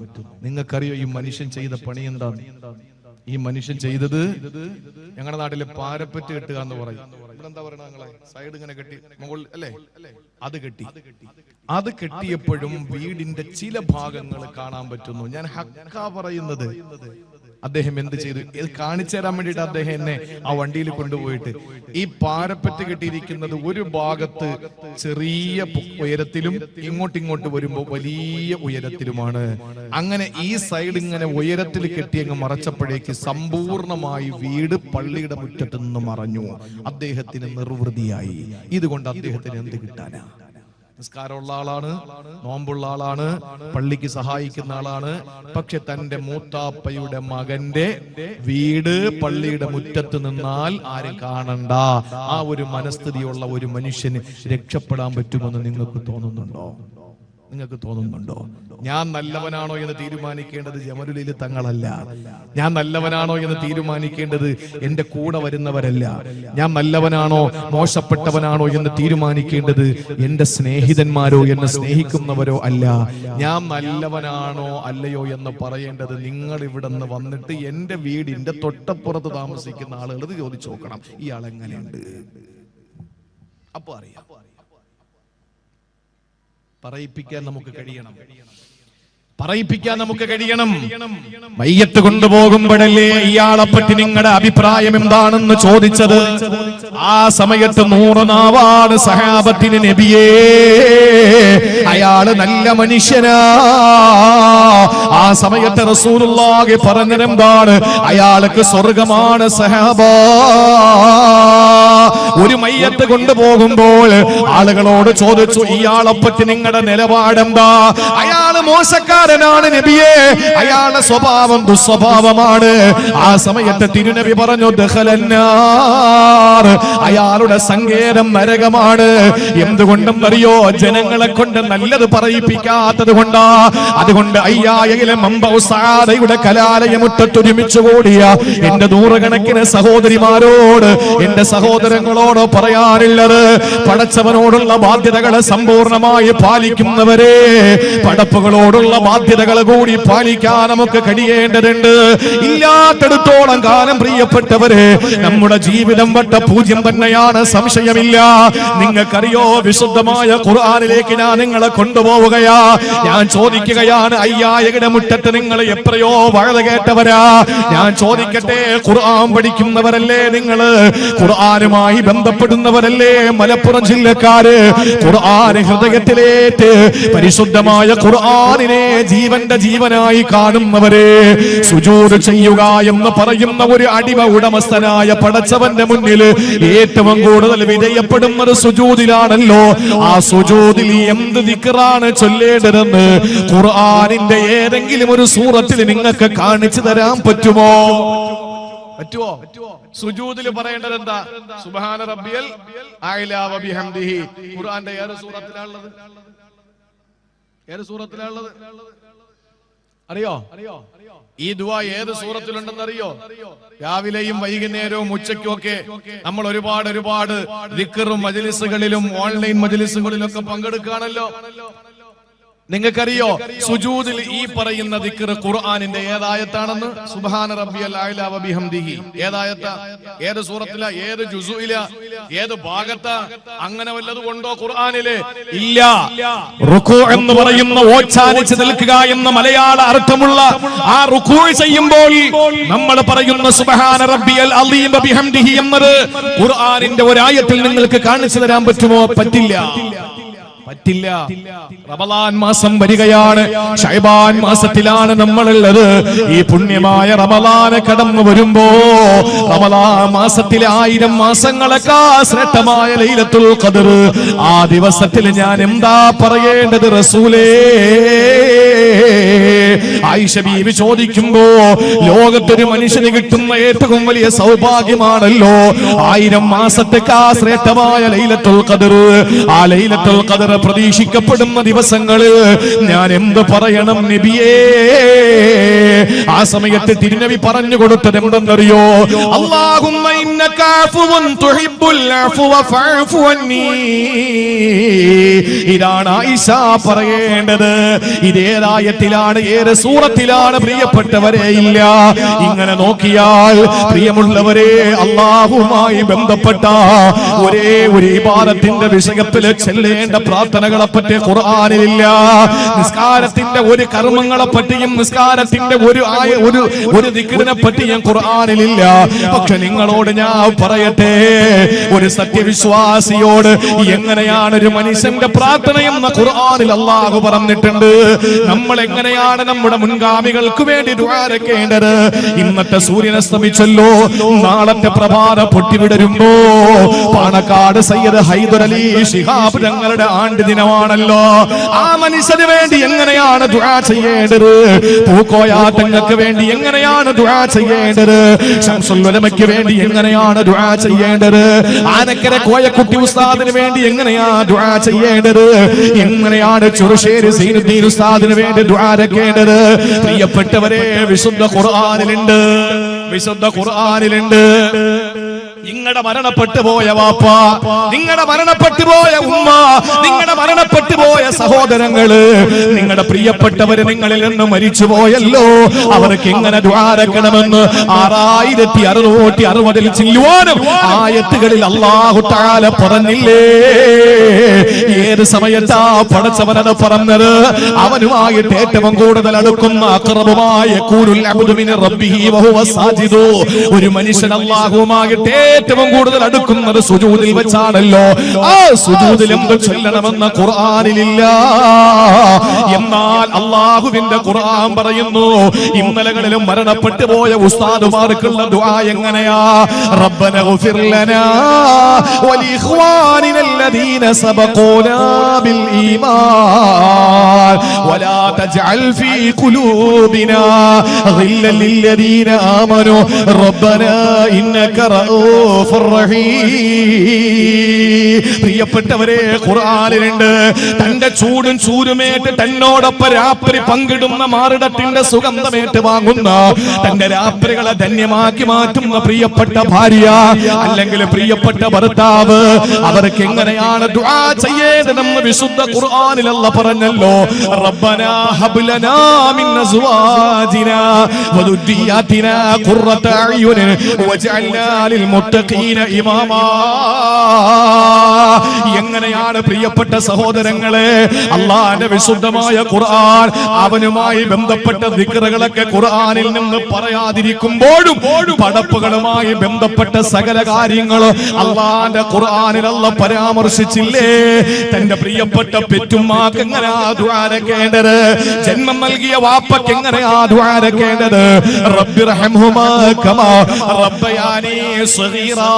നിങ്ങൾക്കറിയോ ഈ മനുഷ്യൻ ചെയ്ത പണി എന്താണ്? ഈ മനുഷ്യൻ ചെയ്തത്, ഞങ്ങളുടെ നാട്ടിലെ പാരപ്പറ്റ് കെട്ടുക എന്ന് പറയും. ഇവിടെ എന്താ പറയണ നിങ്ങളെ? സൈഡ് ഇങ്ങനെ കെട്ടി മുകളിൽ അല്ലേ, അത് കെട്ടി. അത് കെട്ടിയപ്പോഴും വീടിന്റെ ചില ഭാഗങ്ങൾ കാണാൻ പറ്റുന്നു. ഞാൻ ഹക്കാ പറയുന്നത്. അദ്ദേഹം എന്ത് ചെയ്തു? ഇത് കാണിച്ചു തരാൻ വേണ്ടിയിട്ട് അദ്ദേഹം എന്നെ ആ വണ്ടിയിൽ കൊണ്ടുപോയിട്ട്, ഈ പാരപ്പറ്റ് കെട്ടിയിരിക്കുന്നത് ഒരു ഭാഗത്ത് ചെറിയ ഉയരത്തിലും ഇങ്ങോട്ട് വരുമ്പോൾ വലിയ ഉയരത്തിലുമാണ്. അങ്ങനെ ഈ സൈഡ് ഇങ്ങനെ ഉയരത്തിൽ കെട്ടി അങ്ങ് മറച്ചപ്പോഴേക്ക് സമ്പൂർണമായി വീട് പള്ളിയുടെ മുറ്റത്ത് നിന്ന് മറഞ്ഞു. അദ്ദേഹത്തിന് നിർവൃതിയായി. ഇതുകൊണ്ട് അദ്ദേഹത്തിന് എന്ത് കിട്ടാനാ? നിസ്കാരമുള്ള ആളാണ്, നോമ്പുള്ള ആളാണ്, പള്ളിക്ക് സഹായിക്കുന്ന ആളാണ്. പക്ഷെ തന്റെ മൂത്താപ്പയുടെ മകന്റെ വീട് പള്ളിയുടെ മുറ്റത്ത് നിന്നാൽ ആരും കാണണ്ട. ആ ഒരു മനസ്ഥിതിയുള്ള ഒരു മനുഷ്യന് രക്ഷപ്പെടാൻ പറ്റുമെന്ന് നിങ്ങൾക്ക് തോന്നുന്നുണ്ടോ? ഞാൻ നല്ലവനാണോ എന്ന് തീരുമാനിക്കേണ്ടത് ജമലുൽ തങ്ങളല്ല. ഞാൻ നല്ലവനാണോ എന്ന് തീരുമാനിക്കേണ്ടത് എന്റെ കൂടെ വരുന്നവരല്ല. ഞാൻ നല്ലവനാണോ മോശപ്പെട്ടവനാണോ എന്ന് തീരുമാനിക്കേണ്ടത് എന്റെ സ്നേഹിതന്മാരോ എന്നെ സ്നേഹിക്കുന്നവരോ അല്ല. ഞാൻ നല്ലവനാണോ അല്ലയോ എന്ന് പറയേണ്ടത് നിങ്ങൾ ഇവിടെ നിന്ന് വന്നിട്ട് എന്റെ വീടിന്റെ തൊട്ടപ്പുറത്ത് താമസിക്കുന്ന ആളുകൾ ചോദിച്ചു നോക്കണം, ഇയാൾ എങ്ങനെയുണ്ട്. അപ്പൊ അറിയാം. പറയിപ്പിക്കാൻ നമുക്ക് കഴിയണം. മയ്യത്ത് കൊണ്ടുപോകുമ്പോഴല്ലേ ഇയാളെപ്പറ്റി നിങ്ങളുടെ അഭിപ്രായം എന്താണെന്ന് ചോദിച്ചത്. ആ സമയത്ത് 100 നാവാണ് സഹാബത്തിന് നബിയേ, അയാള് നല്ല മനുഷ്യനാ. ആ സമയത്ത് റസൂലുള്ളാഹി പറഞ്ഞതെന്താണ്? അയാൾക്ക് സ്വർഗമാണ് സഹാബാ. ഒരു മയ്യത്ത് കൊണ്ടുപോകുമ്പോൾ ആളുകളോട് ചോദിച്ചു, ഇയാളെപ്പറ്റി നിങ്ങളുടെ നിലപാടെന്താ? അയാള് മോശക്കാരനാണ് നബിയേ, അയാളുടെ സ്വഭാവം ദുസ്വഭാവമാണ്. ആ സമയത്ത് തിരുനബി പറഞ്ഞു, ദഖലന്നാർ, അയാളുടെ സങ്കേതം നരകമാണ്. എന്തുകൊണ്ടും അറിയോ? ജനങ്ങളെ കൊണ്ട് നല്ലത് പറയിപ്പിക്കാത്തത് കൊണ്ടാ. അതുകൊണ്ട് അയ്യായിലെ മമ്പൗസാദയുടെ കലാലയമുറ്റത്ത് ഒരുമിച്ച് കൂടിയ എന്റെ 100 കണക്കിന് സഹോദരിമാരോട്, എന്റെ സഹോദരങ്ങളോട് പറയാനുള്ളത്, പടച്ചവനോടുള്ള ബാധ്യതകളെ സമ്പൂർണമായി പാലിക്കുന്നവരെ, പടപ്പുകളോടുള്ള ബാധ്യതകൾ കൂടി പാലിക്കാൻ നമുക്ക് കഴിയേണ്ടതുണ്ട്. ഇല്ലാത്തടത്തോളം കാലം പ്രിയപ്പെട്ടവരെ, നമ്മുടെ ജീവിതം വട്ടപൂജ്യം തന്നെയാണ്, സംശയമില്ല. നിങ്ങൾക്കറിയോ, വിശുദ്ധമായ ഖുർആനിലേക്ക് ഞാൻ നിങ്ങളെ കൊണ്ടുപോവുകയാ. ഞാൻ ചോദിക്കുകയാണ്, അയ്യായയുടെ മുറ്റത്ത് നിങ്ങൾ എത്രയോ വഴുത കേട്ടവരാ. ഞാൻ ചോദിക്കട്ടെ, ഖുർആൻ പഠിക്കുന്നവരല്ലേ നിങ്ങള്? ഖുർആനുമായി ബന്ധപ്പെടുന്നവരല്ലേ മലപ്പുറം ജില്ലക്കാര്? ഖുർആൻ ഹൃദയത്തിലേറ്റ് പരിശുദ്ധമായ ഖുർആനിനെ ജീവന്റെ ജീവനായി കാണുന്നവരെ സുജൂദ് ചെയ്യുക എന്ന് പറയുന്ന ഒരു അടിമ ഉടമസ്ഥനായ പടച്ചവന്റെ മുന്നിൽ ഏറ്റവും കൂടുതൽ വിധേയപ്പെടുന്നത് സുജൂദിലാണല്ലോ. ആ സുജൂദിൽ എന്ത് ദിക്റാണ് ചൊല്ലേണ്ടതെന്ന് ഖുർആനിന്റെ ഏതെങ്കിലും ഒരു സൂറത്തിൽ നിങ്ങൾക്ക് കാണിച്ചു തരാൻ പറ്റുമോ? സുജൂദിൽ പറയേണ്ടത് എന്താ? സുബ്ഹാന റബ്ബിയൽ അഅ്ലാ വ ബിഹംദിഹി. ഖുർആന്റെ ഏത് സൂറത്തിലാണുള്ളത്? അറിയോ? ഈ ദുആ ഏത് സൂറത്തിലുണ്ടെന്ന് അറിയോ? രാവിലെയും വൈകുന്നേരവും ഉച്ചയ്ക്കും ഒക്കെ നമ്മൾ ഒരുപാട് ദിക്റും മജ്ലിസുകളിലും ഓൺലൈൻ മജ്ലിസുകളിലൊക്കെ പങ്കെടുക്കുകയാണല്ലോ. നിങ്ങൾക്കറിയോ സുജൂദിൽ ഈ പറയുന്ന ദിക്ർ ഖുർആനിന്റെ ഏതായത്താണെന്ന്? സുബ്ഹാന റബ്ബിയൽ അഅ്ലാ വ ബിഹംദിഹി. ഏതായത്താ? ഏത് സൂറത്തിലാ? ഏത് ജുസുഇലാ? ഏത് ഭാഗത്താ? അങ്ങനെ വല്ലതും ഉണ്ടോ ഖുർആനില്? ഇല്ല. റുകൂ എന്ന് പറയുന്ന ഓച്ചാനിച്ച് നിൽക്കുക എന്ന മലയാള അർത്ഥമുള്ള ആ റുകൂ ചെയ്യുമ്പോൾ നമ്മൾ പറയുന്ന സുബ്ഹാന റബ്ബിയൽ അളീം വ ബിഹംദിഹി എന്നത് ഖുർആനിന്റെ ഒരായത്തിൽ നിങ്ങൾക്ക് കാണിച്ചു തരാൻ പറ്റുമോ? പറ്റില്ല. റമളാൻ മാസം വരികയാണ്. ശഅബാൻ മാസത്തിലാണ് നമ്മളുള്ളത്. ഈ പുണ്യമായ റമളാൻ കടന്നു വരുമ്പോ റമളാൻ മാസത്തിലെ 1000 മാസങ്ങളെക്കാൾ ശ്രേഷ്ഠമായ ലൈലത്തുൽ ഖദർ, ആ ദിവസത്തിൽ ഞാൻ എന്താ പറയേണ്ടത് റസൂലേ? ആയിഷ ബീവി ചോദിക്കുമ്പോ ലോകത്തൊരു മനുഷ്യന് കിട്ടുന്ന ഏറ്റവും വലിയ സൗഭാഗ്യമാണല്ലോ 1000 മാസത്തേക്കാൾ ശ്രേഷ്ഠമായ ലൈലത്തുൽ ഖദർ. ആ ലൈലത്തുൽ ഖദർ പ്രതീക്ഷിക്കപ്പെടുന്ന ദിവസങ്ങളിൽ ഞാൻ എന്ത് പറയണം നബിയേ? ആ സമയത്ത് തിരുനബി പറഞ്ഞു കൊടുത്തത് എന്തെന്നറിയോ? അല്ലാഹുമ്മ ഇന്നക അഫ്വുൻ തുഹിബ്ബുൽ അഫ്വ ഫഅഫു അന്നി. ഇതാണ് ആയിഷ പറയേണ്ടത്. ഇതേതായത്തിലാണ്, ഏത് സൂറത്തിലാണ് പ്രിയപ്പെട്ടവരെ? ഇല്ല. ഇങ്ങനെ നോക്കിയാൽ പ്രിയമുള്ളവരെ, അല്ലാഹുമായി ബന്ധപ്പെട്ട ഒരേ ഒരു ഇബാദത്തിന്റെ വിഷയത്തിൽ ചെല്ലേണ്ട പ്രാർത്ഥനകളെ പറ്റി ഖുർആനിലില്ല. നിസ്കാരത്തിന്റെ ഒരു കർമ്മങ്ങളെ പറ്റിയും നിസ്കാരത്തിന്റെ ഒരു ദിക്റിനെ പറ്റിയും ഖുർആനിലില്ല. പക്ഷെ നിങ്ങളോട് ഞാൻ പറയട്ടെ, ഒരു സത്യവിശ്വാസിയോട് എങ്ങനെയാണ് ഒരു മനുഷ്യന്റെ പ്രാർത്ഥനയെന്ന് ഖുർആനിൽ അല്ലാഹു പറഞ്ഞിട്ടുണ്ട്. നമ്മൾ എങ്ങനെയാണ് നമ്മുടെ മുൻഗാമികൾക്ക് വേണ്ടി ദുആ ചെയ്യേണ്ടത്? ഇന്നത്തെ സൂര്യൻ അസ്തമിച്ചല്ലോ, നാളത്തെ പ്രഭാത പൊട്ടിവിടരുമ്പോ പാണക്കാട് സയ്യിദ് ഹൈദർ അലി ശിഹാബ് തങ്ങളുടെ ആണ്ട് ദിനമാണല്ലോ. ആ മനുഷ്യന് വേണ്ടി എങ്ങനെയാണ് ദുആ ചെയ്യേണ്ടത്? പൂക്കോയാട്ടങ്ങൾക്ക് വേണ്ടി എങ്ങനെയാണ് ദുആ ചെയ്യേണ്ടത്? ശംസുൽ ഉലമയ്ക്ക് വേണ്ടി എങ്ങനെയാണ് ദുആ ചെയ്യേണ്ടത്? ആനക്കര കോയക്കുട്ടി ഉസ്താദിന് വേണ്ടി എങ്ങനെയാ ദുആ ചെയ്യേണ്ടത്? എങ്ങനെയാണ് ചെറുശ്ശേരി സൈനുദ്ദീൻ ഉസ്താദിന് വേണ്ടി ദുആ ചെയ്യേണ്ടത്? പ്രിയപ്പെട്ടവരെ, വിശുദ്ധ ഖുർആനിലുണ്ട്, വിശുദ്ധ ഖുർആനിലുണ്ട്. നിങ്ങളുടെ മരണപ്പെട്ടു പോയ വാപ്പ, നിങ്ങളുടെ മരണപ്പെട്ടു പോയ ഉമ്മ, നിങ്ങളുടെ മരണപ്പെട്ടു പോയ സഹോദരങ്ങള്, നിങ്ങളുടെ പ്രിയപ്പെട്ടവര് നിങ്ങളിൽ നിന്ന് മരിച്ചു പോയല്ലോ, അവർക്ക് എങ്ങനെ ദുആ ചെയ്യണമെന്ന് 6660 ചില്ലുവാനും ആയത്തുകളിൽ അല്ലാഹു തആല പറഞ്ഞില്ലേ? ഏത് സമയത്താ പടച്ചവനത് പറഞ്ഞത്? അവനുമായിട്ട് ഏറ്റവും കൂടുതൽ അടുക്കുന്ന അഖറബുമായ യഖൂലുൽ അബ്ദു മിൻ റബ്ബിഹി വഹുവ സാജിദു. ഒരു മനുഷ്യൻ അല്ലാഹുവുമായിട്ട് ഏറ്റവും കൂടുതൽ അടുക്കുന്നത് സുജൂദിൽ വെച്ചാണല്ലോ. ആ സുജൂദിൽ എന്ത് ചൊല്ലണമെന്ന് ഖുർആനിലില്ല. എന്നാൽ അല്ലാഹുവിന്റെ ഖുർആൻ പറയുന്നു, ഇന്നലകളിലും മരണപ്പെട്ടു പോയ ഉസ്താദുമാർക്കുള്ള ദുആ എങ്ങനെയാ? റബ്ബന ഗഫിർ ലനാ വലി ഇഖ്വാനിന അല്ലദീന സബഖൂനാ ബിൽ ഈമാൻ വലാ തജ്അൽ ഫീ ഖുലൂബിനാ ഗില്ലൻ ലില്ലദീന ആമനൂ റബ്ബനാ ഇന്നക റഊഫുർ റഹീം. പ്രിയപ്പെട്ടവരെ, ഖുർആനിലുണ്ട്, തന്റെ ചൂടും ചൂരുമേറ്റ് തന്നോടൊപ്പം രാത്രി പങ്കിടുന്ന മാറിടത്തിന്റെ സുഗന്ധമേറ്റ് വാങ്ങുന്ന, തന്റെ രാത്രികളെ ധന്യമാക്കി മാറ്റുന്ന പ്രിയപ്പെട്ട ഭാര്യ അല്ലെങ്കിൽ പ്രിയപ്പെട്ട ഭർത്താവ്, അവർക്ക് എങ്ങനെയാണ് ദുആ ചെയ്യേണ്ടതെന്ന് വിശുദ്ധ ഖുർആനിൽ അല്ലാഹു പറഞ്ഞല്ലോ. റബ്ബനാ ഹബ് ലനാ മിൻ അസ്വാജിനാ വദുരിയാതിനാ ഖുർറത അയ്യുൻ വജഅൽനാ ലിൽ മുത്തഖീന ഇമാമാ. എങ്ങനെയാണ് പ്രിയപ്പെട്ട സഹോദരങ്ങളെ അല്ലാഹുവിന്റെ വിശുദ്ധമായ ഖുർആൻ, അവനുമായി ബന്ധപ്പെട്ട ദിക്റുകളൊക്കെ ഖുർആനിൽ നിന്ന് പറയാതിരിക്കുമ്പോഴും പടപ്പുകളുമായി ബന്ധപ്പെട്ട സകല കാര്യങ്ങളും അല്ലാഹുവിന്റെ ഖുർആനിൽ അല്ലാഹു പരാമർശിച്ചില്ലേ? തന്റെ പ്രിയപ്പെട്ട പെറ്റുമ്മാക്ക് എങ്ങനെയാ ദുആ ചെയ്യേണ്ടത്? ജന്മം നൽകിയ വാപ്പയ്ക്ക് എങ്ങനെയാ ദുആ ചെയ്യേണ്ടത്? റബ്ബിർഹംഹുമാ കമാ റബ്ബയാനി സഗീറാ.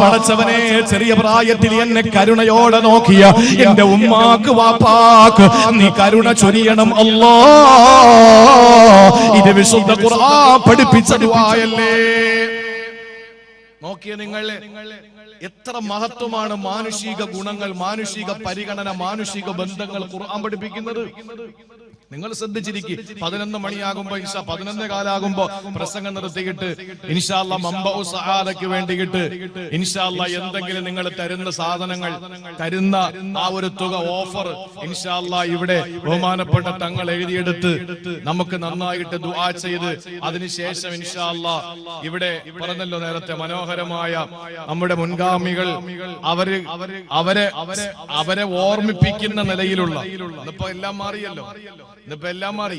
പടച്ചവനെ, ചെറിയ പ്രായത്തിൽ എന്നെ കരുണയോടെ നോക്കിയ എന്റെ ഉമ്മാക്ക് വാപ്പാക്ക് നീ കരുണ ചൊരിയണം അല്ലാഹ്. ഇത് വിശുദ്ധ ഖുർആൻ പഠിപ്പിച്ച ദുആയല്ലേ? നോക്കിയ നിങ്ങൾ എത്ര മഹത്വമാണ് മാനുഷിക ഗുണങ്ങൾ, മാനുഷിക പരിഗണന, മാനുഷിക ബന്ധങ്ങൾ ഖുർആൻ പഠിപ്പിക്കുന്നത്. നിങ്ങൾ ശ്രദ്ധിച്ചിരിക്കും. 11 മണിയാകുമ്പോ 11 കാലാകുമ്പോ പ്രസംഗം നിർത്തിയിട്ട് ഇൻഷാ അല്ലാഹ് മംബഉ സആദക്ക് വേണ്ടിയിട്ട് ഇൻഷാ അല്ലാഹ് എന്തെങ്കിലും നിങ്ങൾ തരുന്ന സാധനങ്ങൾ, തരുന്ന ആ ഒരു തുക ഓഫർ ഇൻഷാ അല്ലാഹ് ഇവിടെ ബഹുമാനപ്പെട്ട തങ്ങൾ എഴുതിയെടുത്ത് നമുക്ക് നന്നായിട്ട് ദുആ ചെയ്ത് അതിനുശേഷം ഇൻഷാ അല്ലാഹ് ഇവിടെ പറഞ്ഞല്ലോ നേരത്തെ മനോഹരമായ നമ്മുടെ മുൻഗാമികൾ അവരെ ഓർമ്മിപ്പിക്കുന്ന നിലയിലുള്ള, ഇന്നിപ്പോ എല്ലാം മാറിയല്ലോ, എല്ലാം മാറി.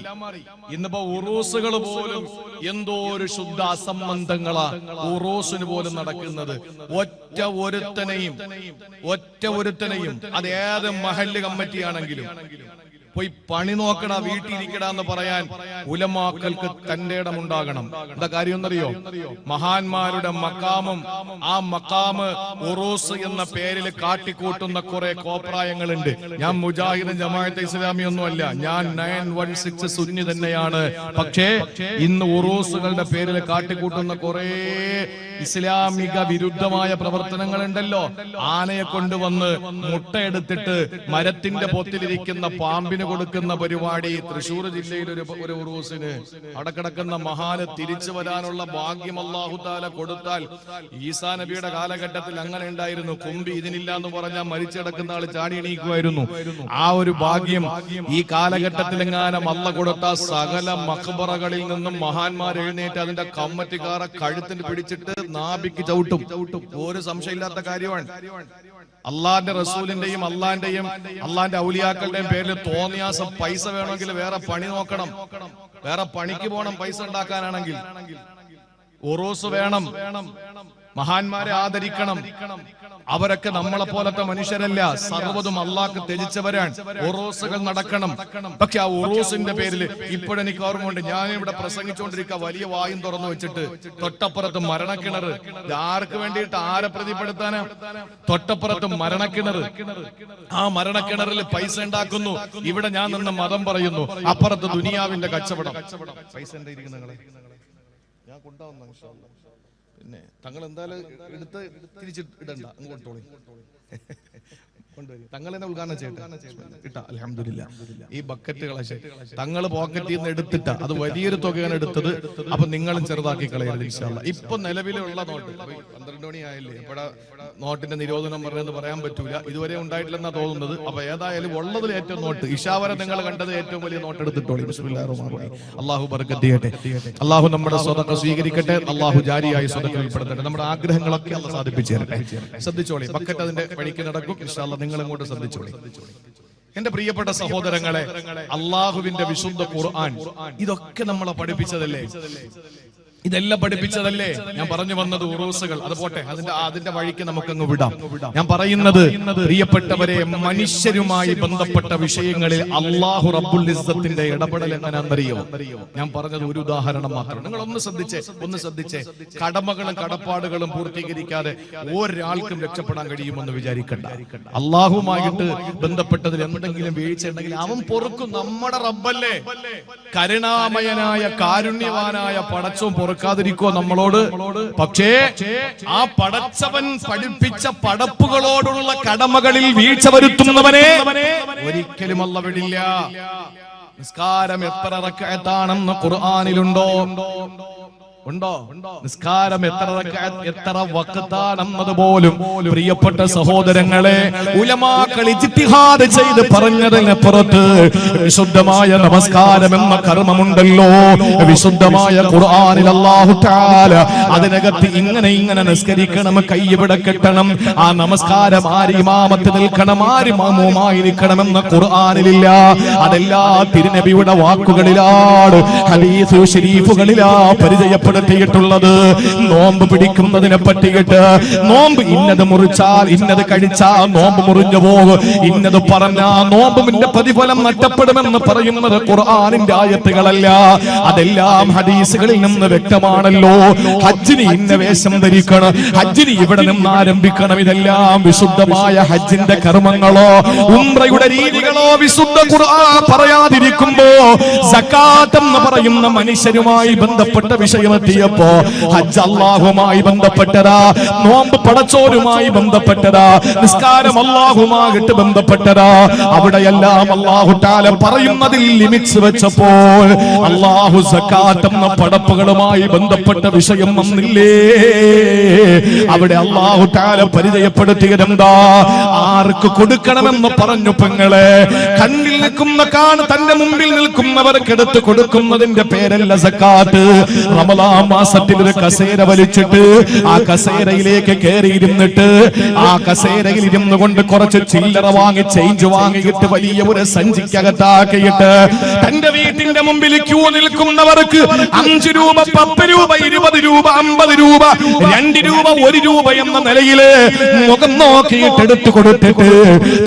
ഇന്നിപ്പോ ഉറൂസുകൾ പോലും എന്തോ ഒരു ശുദ്ധ അസംബന്ധങ്ങളാ ഉറൂസിന് പോലും നടക്കുന്നത്. ഒറ്റ ഒരുത്തനെയും അത് ഏത് മഹല്ല് കമ്മിറ്റിയാണെങ്കിലും പോയി പണി നോക്കണ, വീട്ടിലിരിക്കട എന്ന് പറയാൻ ഉലമാക്കൾക്ക് തന്റെ ഇടമുണ്ടാകണം. എന്താ കാര്യം എന്നറിയോ? മഹാന്മാരുടെ മക്കാമും ആ മക്കാമ് ഉറൂസ് എന്ന പേരിൽ കാട്ടിക്കൂട്ടുന്ന കുറെ കോപ്രായങ്ങളുണ്ട്. ഞാൻ മുജാഹിദ് ജമാഅത്തെ ഇസ്ലാമി ഒന്നുമല്ല, ഞാൻ 916 സുന്നി തന്നെയാണ്. പക്ഷേ ഇന്ന് ഉറൂസുകളുടെ പേരിൽ കാട്ടിക്കൂട്ടുന്ന കുറെ ഇസ്ലാമിക വിരുദ്ധമായ പ്രവർത്തനങ്ങൾ ഉണ്ടല്ലോ. ആനയെ കൊണ്ടുവന്ന് മുട്ടയെടുത്തിട്ട് മരത്തിന്റെ പൊത്തിലിരിക്കുന്ന പാമ്പിന് കൊടുക്കുന്ന പരിപാടി. തൃശ്ശൂർ ജില്ലയിൽ ഒരു ഉറൂസിന് അവിടെ കിടക്കുന്ന മഹാന് തിരിച്ചു വരാനുള്ള ഭാഗ്യം അല്ലാഹു തആല കൊടുത്താൽ, ഈസാ നബിയുടെ കാലഘട്ടത്തിൽ അങ്ങനെ ഉണ്ടായിരുന്നു. കുമ്പി ഇതിനില്ല എന്ന് പറഞ്ഞാൽ മരിച്ചെടുക്കുന്ന ആള് ചാടി എണീക്കുമായിരുന്നു. ആ ഒരു ഭാഗ്യം ഈ കാലഘട്ടത്തിൽ എങ്ങാനും അല്ല കൊടുത്ത സകല മഖ്ബറകളിൽ നിന്നും മഹാന്മാർ എഴുന്നേറ്റ് അതിന്റെ കമ്മറ്റിക്കാരെ കഴുത്തിന് പിടിച്ചിട്ട് നാഭിക്ക് ചവിട്ടും. ഒരു സംശയമില്ലാത്ത കാര്യമാണ്. അള്ളാന്റെ റസൂലിന്റെയും അള്ളാന്റെ ഔലിയാക്കളുടെയും പേരിൽ തോന്നിയാസം പൈസ വേണമെങ്കിൽ വേറെ പണി നോക്കണം, വേറെ പണിക്ക് പോകണം. പൈസ ഉണ്ടാക്കാനാണെങ്കിൽ ഉറൂസ് വേണം, മഹാന്മാരെ ആദരിക്കണം. അവരൊക്കെ നമ്മളെ പോലത്തെ മനുഷ്യരല്ല, സർവ്വതും അള്ളാഹ്ക്ക് ത്യജിച്ചവരാണ്. ഉറൂസുകൾ നടക്കണം. പക്ഷെ ആ ഉറൂസിന്റെ പേരിൽ ഇപ്പോഴെനിക്ക് ഓർമ്മയുണ്ട്, ഞാൻ ഇവിടെ പ്രസംഗിച്ചുകൊണ്ടിരിക്കുക, വലിയ വായും തുറന്നു വെച്ചിട്ട് തൊട്ടപ്പുറത്ത് മരണക്കിണർ. ആർക്ക് വേണ്ടിയിട്ട്, ആരെ പ്രതിപ്പെടുത്താനാ? തൊട്ടപ്പുറത്ത് മരണക്കിണർ. ആ മരണക്കിണറിൽ പൈസ ഉണ്ടാക്കുന്നു. ഇവിടെ ഞാൻ നിന്ന് മതം പറയുന്നു. അപ്പുറത്ത് ദുനിയാവിന്റെ കച്ചവടം. പൈസ എന്താ ഇരിക്കുന്ന നിങ്ങളെ? ഞാൻ കൊണ്ടാവുന്ന പിന്നെ തങ്ങൾ എന്തായാലും എടുത്ത് തിരിച്ചിടണ്ട, അങ്ങോട്ടോളി തങ്ങൾ തന്നെ ഉദ്ഘാടനം ചെയ്യട്ടെ. അൽഹംദുലില്ലാ. ഈ ബക്കറ്റുകളെ തങ്ങൾ പോക്കറ്റിൽ നിന്ന് എടുത്തിട്ട, അത് വലിയൊരു തുകയാണ് എടുത്തത്. അപ്പൊ നിങ്ങളും ചെറുതാക്കി കളയരുത് ഇൻഷാ അല്ലാഹ്. ഇപ്പൊ നിലവിലുള്ള നോട്ട് 12 മണി ആയില്ലേ, എപ്പോഴാ നോട്ടിന്റെ നിരോധനം പറഞ്ഞെന്ന് പറയാൻ പറ്റൂല. ഇതുവരെ ഉണ്ടായിട്ടില്ലെന്നാ തോന്നുന്നത്. അപ്പൊ ഏതായാലും ഉള്ളതിൽ ഏറ്റവും നോട്ട് ഇഷാവരെ നിങ്ങൾ കണ്ടത് ഏറ്റവും വലിയ നോട്ട് എടുത്തിട്ടോളി. ബിസ്മില്ലാഹിർ റഹ്മാനിർ റഹീം. അല്ലാഹു ബർക്കത്ത് ചെയ്യട്ടെ. അല്ലാഹു നമ്മുടെ സ്വതക്ക സ്വീകരിക്കട്ടെ. അല്ലാഹു ജാരിയായി സ്വതക്കയിൽ പെടുത്തട്ടെ. നമ്മുടെ ആഗ്രഹങ്ങളൊക്കെ അല്ലാഹു സാധിപ്പിച്ചു തരട്ടെ. ശ്രദ്ധിച്ചോളി, ബക്കറ്റ് അതിന്റെ വഴിക്ക് നടക്കും ഇൻഷാ അല്ലാഹ്. നിങ്ങൾ അങ്ങോട്ട് ശ്രദ്ധിച്ചോളി. എന്റെ പ്രിയപ്പെട്ട സഹോദരങ്ങളെ, അള്ളാഹുവിന്റെ വിശുദ്ധ ഖുർആൻ ഇതൊക്കെ നമ്മളെ പഠിപ്പിച്ചതല്ലേ? ഇതെല്ലാം പഠിപ്പിച്ചതല്ലേ? ഞാൻ പറഞ്ഞു വന്നത് ഉറൂസുകൾ, അത് പോട്ടെ, അതിന്റെ വഴിക്ക് നമുക്കങ്ങ് വിടാം. ഞാൻ പറയുന്നത്, പ്രിയപ്പെട്ടവരെ, മനുഷ്യരുമായി ബന്ധപ്പെട്ട വിഷയങ്ങളിൽ അല്ലാഹു റബ്ബുൽ ഇസ്സത്തിന്റെ ഇടപെടൽ എങ്ങനെയാണെന്നറിയോ? ഞാൻ പറഞ്ഞത് ഒരു ഉദാഹരണം മാത്രം. നിങ്ങൾ ഒന്ന് ശ്രദ്ധിച്ചേ. കടമകളും കടപ്പാടുകളും പൂർത്തീകരിക്കാതെ ഒരാൾക്കും രക്ഷപ്പെടാൻ കഴിയുമെന്ന് വിചാരിക്കണ്ട. അള്ളാഹുമായിട്ട് ബന്ധപ്പെട്ടതിൽ എന്തെങ്കിലും വീഴ്ച ഉണ്ടെങ്കിൽ അവൻ പൊറുക്കും. നമ്മുടെ റബ്ബല്ലേ, കരുണാമയനായ കാരുണ്യവാനായ പടച്ചോൻ പൊറുക്കാതിരിക്കോ നമ്മളോട്? പക്ഷേ ആ പടച്ചവൻ പഠിപ്പിച്ച പടപ്പുകളോടുള്ള കടമകളിൽ വീഴ്ച വരുത്തുന്നവനെ ഒരിക്കലും അല്ലാഹു വിടില്ല. നിസ്കാരം എത്ര റക്അത്താണെന്ന് ഖുർആനിലുണ്ടോ? ഉണ്ടോ? നിസ്കാരം എത്ര വഖത്താണെന്നത് പോലും പ്രിയപ്പെട്ട സഹോദരങ്ങളെ ഉലമാക്കൾ ഇജ്തിഹാദ് ചെയ്ത് പറഞ്ഞതിനപ്പുറത്ത് വിശുദ്ധമായ നമസ്കാരം എന്ന കർമ്മമുണ്ടല്ലോ. വിശുദ്ധമായ ഖുർആനിൽ അല്ലാഹു തആല അതിനകത്ത് ഇങ്ങനെ നിസ്കരിക്കണം, കൈവിടെ കെട്ടണം, ആ നമസ്കാരം ആര് ഇമാമത്ത് നിൽക്കണം, ആര് മാമൂമായി നിൽക്കണമെന്ന് ഖുർആനിലില്ല. അതെല്ലാ തിരുനബിയുടെ വാക്കുകളിലാണ്, ഹദീസ് ശരീഫുകളിലാ പരിചയപ്പെടുന്നത്. പരിചയപ്പെടുത്തിയിട്ടുള്ളത് നോമ്പ് പിടിക്കുന്നതിനെ പറ്റിയിട്ട്. നോമ്പ് ഇന്നത് മുറിച്ചാൽ ഇന്നത് കഴിച്ചാൽ നോമ്പ് മുറിഞ്ഞു പോകും, ഇന്നത് പറഞ്ഞാൽ നോമ്പിന്റെ പ്രതിഫലം നഷ്ടപ്പെടുമെന്ന് പറയുന്നത് ഖുർആനിന്റെ ആയത്തുകളല്ല, അതെല്ലാം ഹദീസുകളിൽ നിന്ന് വ്യക്തമാണല്ലോ. ഹജ്ജിന് ഇന്ന വേഷം ധരിക്കണം, ഹജ്ജിന് ഇവിടെ നിന്ന് ആരംഭിക്കണം, ഇതെല്ലാം വിശുദ്ധമായ ഹജ്ജിന്റെ കർമ്മങ്ങളോ ഉംറയുടെ രീതികളോ വിശുദ്ധ ഖുർആൻ പറയാതിരിക്കുമ്പോ സക്കാത്ത് എന്ന് പറയുന്ന മനുഷ്യരുമായി ബന്ധപ്പെട്ട വിഷയമെത്തിയപ്പോ ഹജ്ജ് അല്ലാഹുമായി ബന്ധപ്പെട്ടതാ, നോമ്പ് പടച്ചോരുമായി ബന്ധപ്പെട്ടതാ, നിസ്കാരം അല്ലാഹുമായിട്ട് ബന്ധപ്പെട്ടതാ. അവിടെയെല്ലാം അല്ലാഹു തആല പറയുന്നതിൽ ലിമിറ്റ്സ് വെച്ചപ്പോൾ അല്ലാഹു സക്കാത്ത് എന്ന പടപ്പുകളുമായി ബന്ധപ്പെട്ട വിഷയം വന്നില്ലേ? അവിടെ അല്ലാഹു തആല പരിചയപ്പെടുത്തിയതെന്താ? ആർക്ക് കൊടുക്കണമെന്ന് പറഞ്ഞു പെങ്ങളെ. കണ്ണിൽ നിൽക്കുന്ന തന്റെ മുമ്പിൽ നിൽക്കുന്നവർക്ക് എടുത്ത് കൊടുക്കുന്നതിന്റെ പേരല്ല സക്കാത്ത്. റമളാൻ മാസത്തിൽ ഒരു കസേര വലിച്ചിട്ട് ആ കസേരയിലേക്ക് കയറിയിരുന്നിട്ട് ആ കസേരയിൽ ഇരുന്നു കൊണ്ട് കുറച്ച് ചില്ലറ വാങ്ങി ചേഞ്ച് വാങ്ങിയിട്ട് വലിയ ഒരു സഞ്ചിക്കകത്താക്കിയിട്ട് തന്റെ വീട്ടിന്റെ മുമ്പിൽ ക്യൂ നിൽക്കുന്നവർക്ക് 5 രൂപ 10 രൂപ 20 രൂപ 50 രൂപ 2 രൂപ 1 രൂപ എന്ന നിലയില് മുഖം നോക്കിയിട്ട് എടുത്തു കൊടുത്തിട്ട്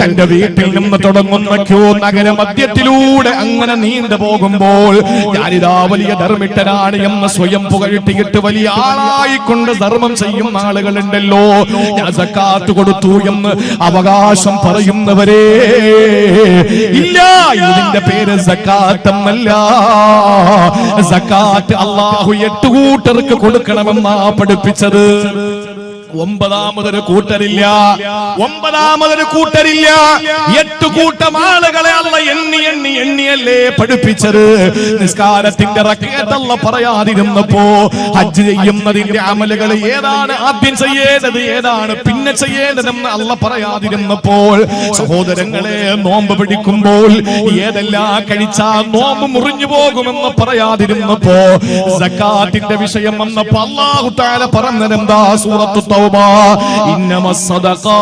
തന്റെ വീട്ടിൽ നിന്ന് തുടങ്ങുന്ന ക്യൂ നഗരമധ്യത്തിലൂടെ അങ്ങനെ നീണ്ടു പോകുമ്പോൾ ഞാനിതാ വലിയ ധർമ്മിട്ടനാണ് എന്ന് സ്വയം പുകഴ്ത്തിയിട്ട് വലിയ ആളായിക്കൊണ്ട് ധർമ്മം ചെയ്യുന്ന ആളുകളുണ്ടല്ലോ. ഞാൻ സക്കാത്ത് കൊടുത്തു എന്ന് അവകാശം പറയുന്നവരെ ഇല്ല, ഇതിന്റെ പേര് സക്കാത്ത് എന്നല്ല. സക്കാത്ത് അല്ലാഹു 8 കൂട്ടർക്ക് കൊടുക്കണമെന്നാ പഠിപ്പിച്ചത്. 9ാമതൊരു കൂട്ടരില്ല, 8 കൂട്ടം ആളുകളെ അല്ല എണ്ണിയല്ലേ പഠിപ്പിച്ചത്. നിസ്കാരത്തിന്റെ റക്അത്ത് അല്ല പറയാതിരുന്നപ്പോ ഹജ്ജ് ചെയ്യുന്നതിന്റെ അമലുകൾ ഏതാണ് ആദ്യം ചെയ്യേണ്ടത് ഏതാണ് പിന്നെ ചെയ്യേണ്ടതെന്ന് അല്ല പറയാതിരുന്നപ്പോൾ സഹോദരങ്ങളെ നോമ്പ് പിടിക്കുമ്പോൾ ഏതെല്ലാം കഴിച്ചാൽ നോമ്പ് മുറിഞ്ഞു പോകുമെന്ന് പറയാതിരുന്നപ്പോ സക്കാത്തിന്റെ വിഷയം വന്നപ്പോ അല്ലാഹു തആല പറഞ്ഞതെന്താ? സൂറത്തു إنما الصدقات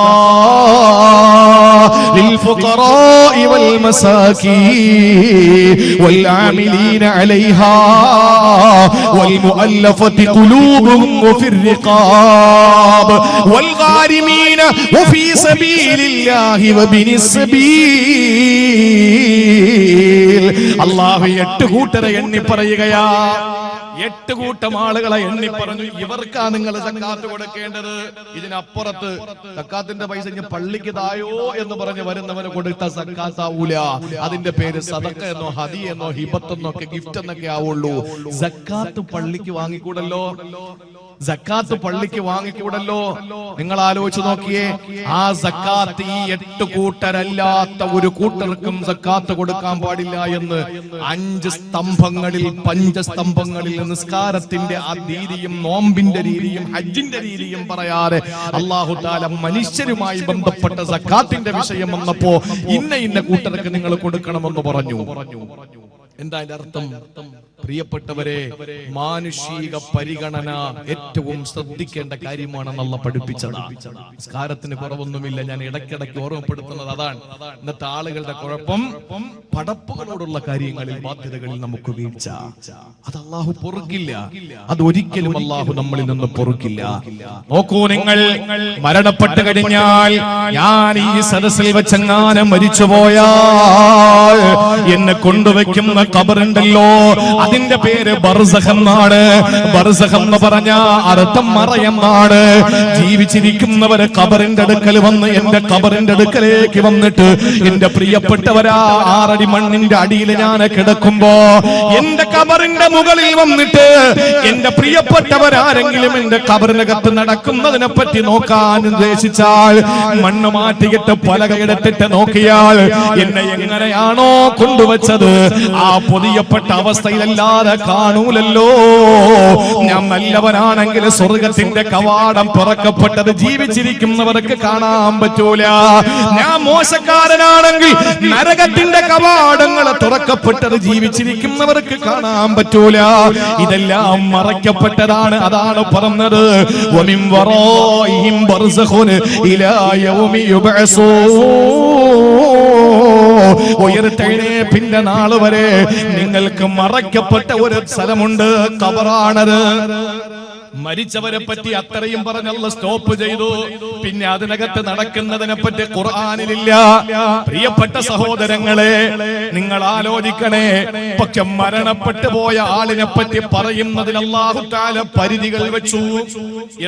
للفقراء والمساكين والعاملين عليها والمؤلفة قلوبهم وفي الرقاب والغارمين وفي سبيل الله وابن السبيل. الله 8 കൂട്ടരെ എണ്ണി പറയുകയാ. 8 കൂട്ടം ആളുകളെ എണ്ണി പറഞ്ഞു, ഇവർക്കാ നിങ്ങൾ സക്കാത്ത് കൊടുക്കേണ്ടത്. ഇതിനപ്പുറത്ത് സക്കാത്തിന്റെ പൈസ പള്ളിക്ക് തായോ എന്ന് പറഞ്ഞ് വരുന്നവന് കൊടുത്ത സക്കാത്താവൂല. അതിന്റെ പേര് സദഖ എന്നോ ഹദി എന്നോ ഹിബത്ത് എന്നോ ഗിഫ്റ്റ് എന്നൊക്കെ ആവുള്ളൂ. സക്കാത്ത് പള്ളിക്ക് വാങ്ങിക്കൂടല്ലോ, സക്കാത്ത് പള്ളിക്ക് വാങ്ങിക്കൂടല്ലോ. നിങ്ങൾ ആലോചിച്ച് നോക്കിയേ, ആ സക്കാത്ത് ഈ 8 കൂട്ടരല്ലാത്ത ഒരു കൂട്ടർക്കും സക്കാത്ത് കൊടുക്കാൻ പാടില്ല എന്ന് 5 സ്തംഭങ്ങളിൽ പഞ്ചസ്തംഭങ്ങളിൽ നിസ്കാരത്തിന്റെ ആ രീതിയും നോമ്പിന്റെ രീതിയും ഹജ്ജിന്റെ രീതിയും പറയാതെ അല്ലാഹു തആല മനുഷ്യരുമായി ബന്ധപ്പെട്ട സക്കാത്തിന്റെ വിഷയം വന്നപ്പോ ഇന്ന കൂട്ടർക്ക് നിങ്ങൾ കൊടുക്കണമെന്ന് പറഞ്ഞു. എന്താ അതിന്റെ അർത്ഥം? പ്രിയപ്പെട്ടവരെ, മാനുഷിക പരിഗണന ഏറ്റവും ശ്രദ്ധിക്കേണ്ട കാര്യമാണെന്നുള്ള പഠിപ്പിച്ചതാണ്. നിസ്കാരത്തിന് കുറവൊന്നുമില്ല. ഞാൻ ഇടയ്ക്കിടയ്ക്ക് ഓർമ്മപ്പെടുത്തുന്നത് അതാണ്. ഇന്നത്തെ ആളുകളുടെ കുഴപ്പം പടപ്പുകളോടുള്ള കാര്യങ്ങളിൽ ബാധ്യതകളിൽ നമുക്ക് വീഴ്ച. അത് അല്ലാഹു പൊറുക്കില്ല, അത് ഒരിക്കലും അല്ലാഹു നമ്മളിൽ നിന്ന് പൊറുക്കില്ല. നോക്കൂ, നിങ്ങൾ മരണപ്പെട്ട് കഴിഞ്ഞാൽ ഞാൻ ഈ സദസ്സിൽ വെച്ചെങ്ങാനും മരിച്ചുപോയാൽ എന്നെ കൊണ്ടുവയ്ക്കുന്ന ഖബറുണ്ടല്ലോ, അതിന്റെ പേര് ബർസഖ് എന്നാണ്. ബർസഖ് എന്ന് പറഞ്ഞ അർത്ഥം മറയെന്നാണ്. ജീവിച്ചിരിക്കുന്നവര് ഖബറിന്റെ അടുക്കൽ വന്ന് എന്റെ ഖബറിന്റെ അടുക്കലേക്ക് വന്നിട്ട് എന്റെ പ്രിയപ്പെട്ടവരാ 6 അടി മണ്ണിന്റെ അടിയിൽ ഞാൻ കിടക്കുമ്പോ എന്റെ ഖബറിന്റെ മുകളിൽ വന്നിട്ട് എന്റെ പ്രിയപ്പെട്ടവരാരെങ്കിലും എന്റെ ഖബറിനകത്ത് നടക്കുന്നതിനെ പറ്റി നോക്കാൻ ഉദ്ദേശിച്ചാൽ മണ്ണ് മാറ്റിയിട്ട് പലകയെടുത്തിട്ട് നോക്കിയാൽ എന്നെ എങ്ങനെയാണോ കൊണ്ടുവച്ചത് ആ പൊതിയപ്പെട്ട അവസ്ഥയിലല്ലാതെ കാണൂലല്ലോ. ഞാൻ നല്ലവനാണെങ്കിൽ സ്വർഗത്തിന്റെ കവാടം തുറക്കപ്പെട്ടത് ജീവിച്ചിരിക്കുന്നവർക്ക് കാണാൻ പറ്റൂല. ഞാൻ മോശക്കാരനാണെങ്കിൽ നരകത്തിന്റെ കവാടങ്ങൾ തുറക്കപ്പെട്ടത് ജീവിച്ചിരിക്കുന്നവർക്ക് കാണാൻ പറ്റൂല. ഇതെല്ലാം മറയ്ക്കപ്പെട്ടതാണ്. അതാണ് പറഞ്ഞത് വമിൻ വറാഇഹിം ബർസഖുൻ ഇലാ യൗമി യുബ്അസൂൻ. ഉയർത്തെഴുന്നേൽപ്പിന്റെ നാള് വരെ നിങ്ങൾക്ക് മറയ്ക്കപ്പെട്ട ഒരു സ്ഥലമുണ്ട്, ഖബറാണത്. മരിച്ചവരെ പറ്റി അത്രയും പറഞ്ഞല്ല സ്റ്റോപ്പ് ചെയ്തു. പിന്നെ അതിനകത്ത് നടക്കുന്നതിനെ പറ്റി ഖുർആനിലില്ല. പ്രിയപ്പെട്ട സഹോദരങ്ങളെ, നിങ്ങൾ ആലോചിക്കണേ. പക്ഷെ മരണപ്പെട്ടു പോയ ആളിനെ പറ്റി പറയുന്നതിന് അല്ലാഹു തആല പരിധികൾ വെച്ചു.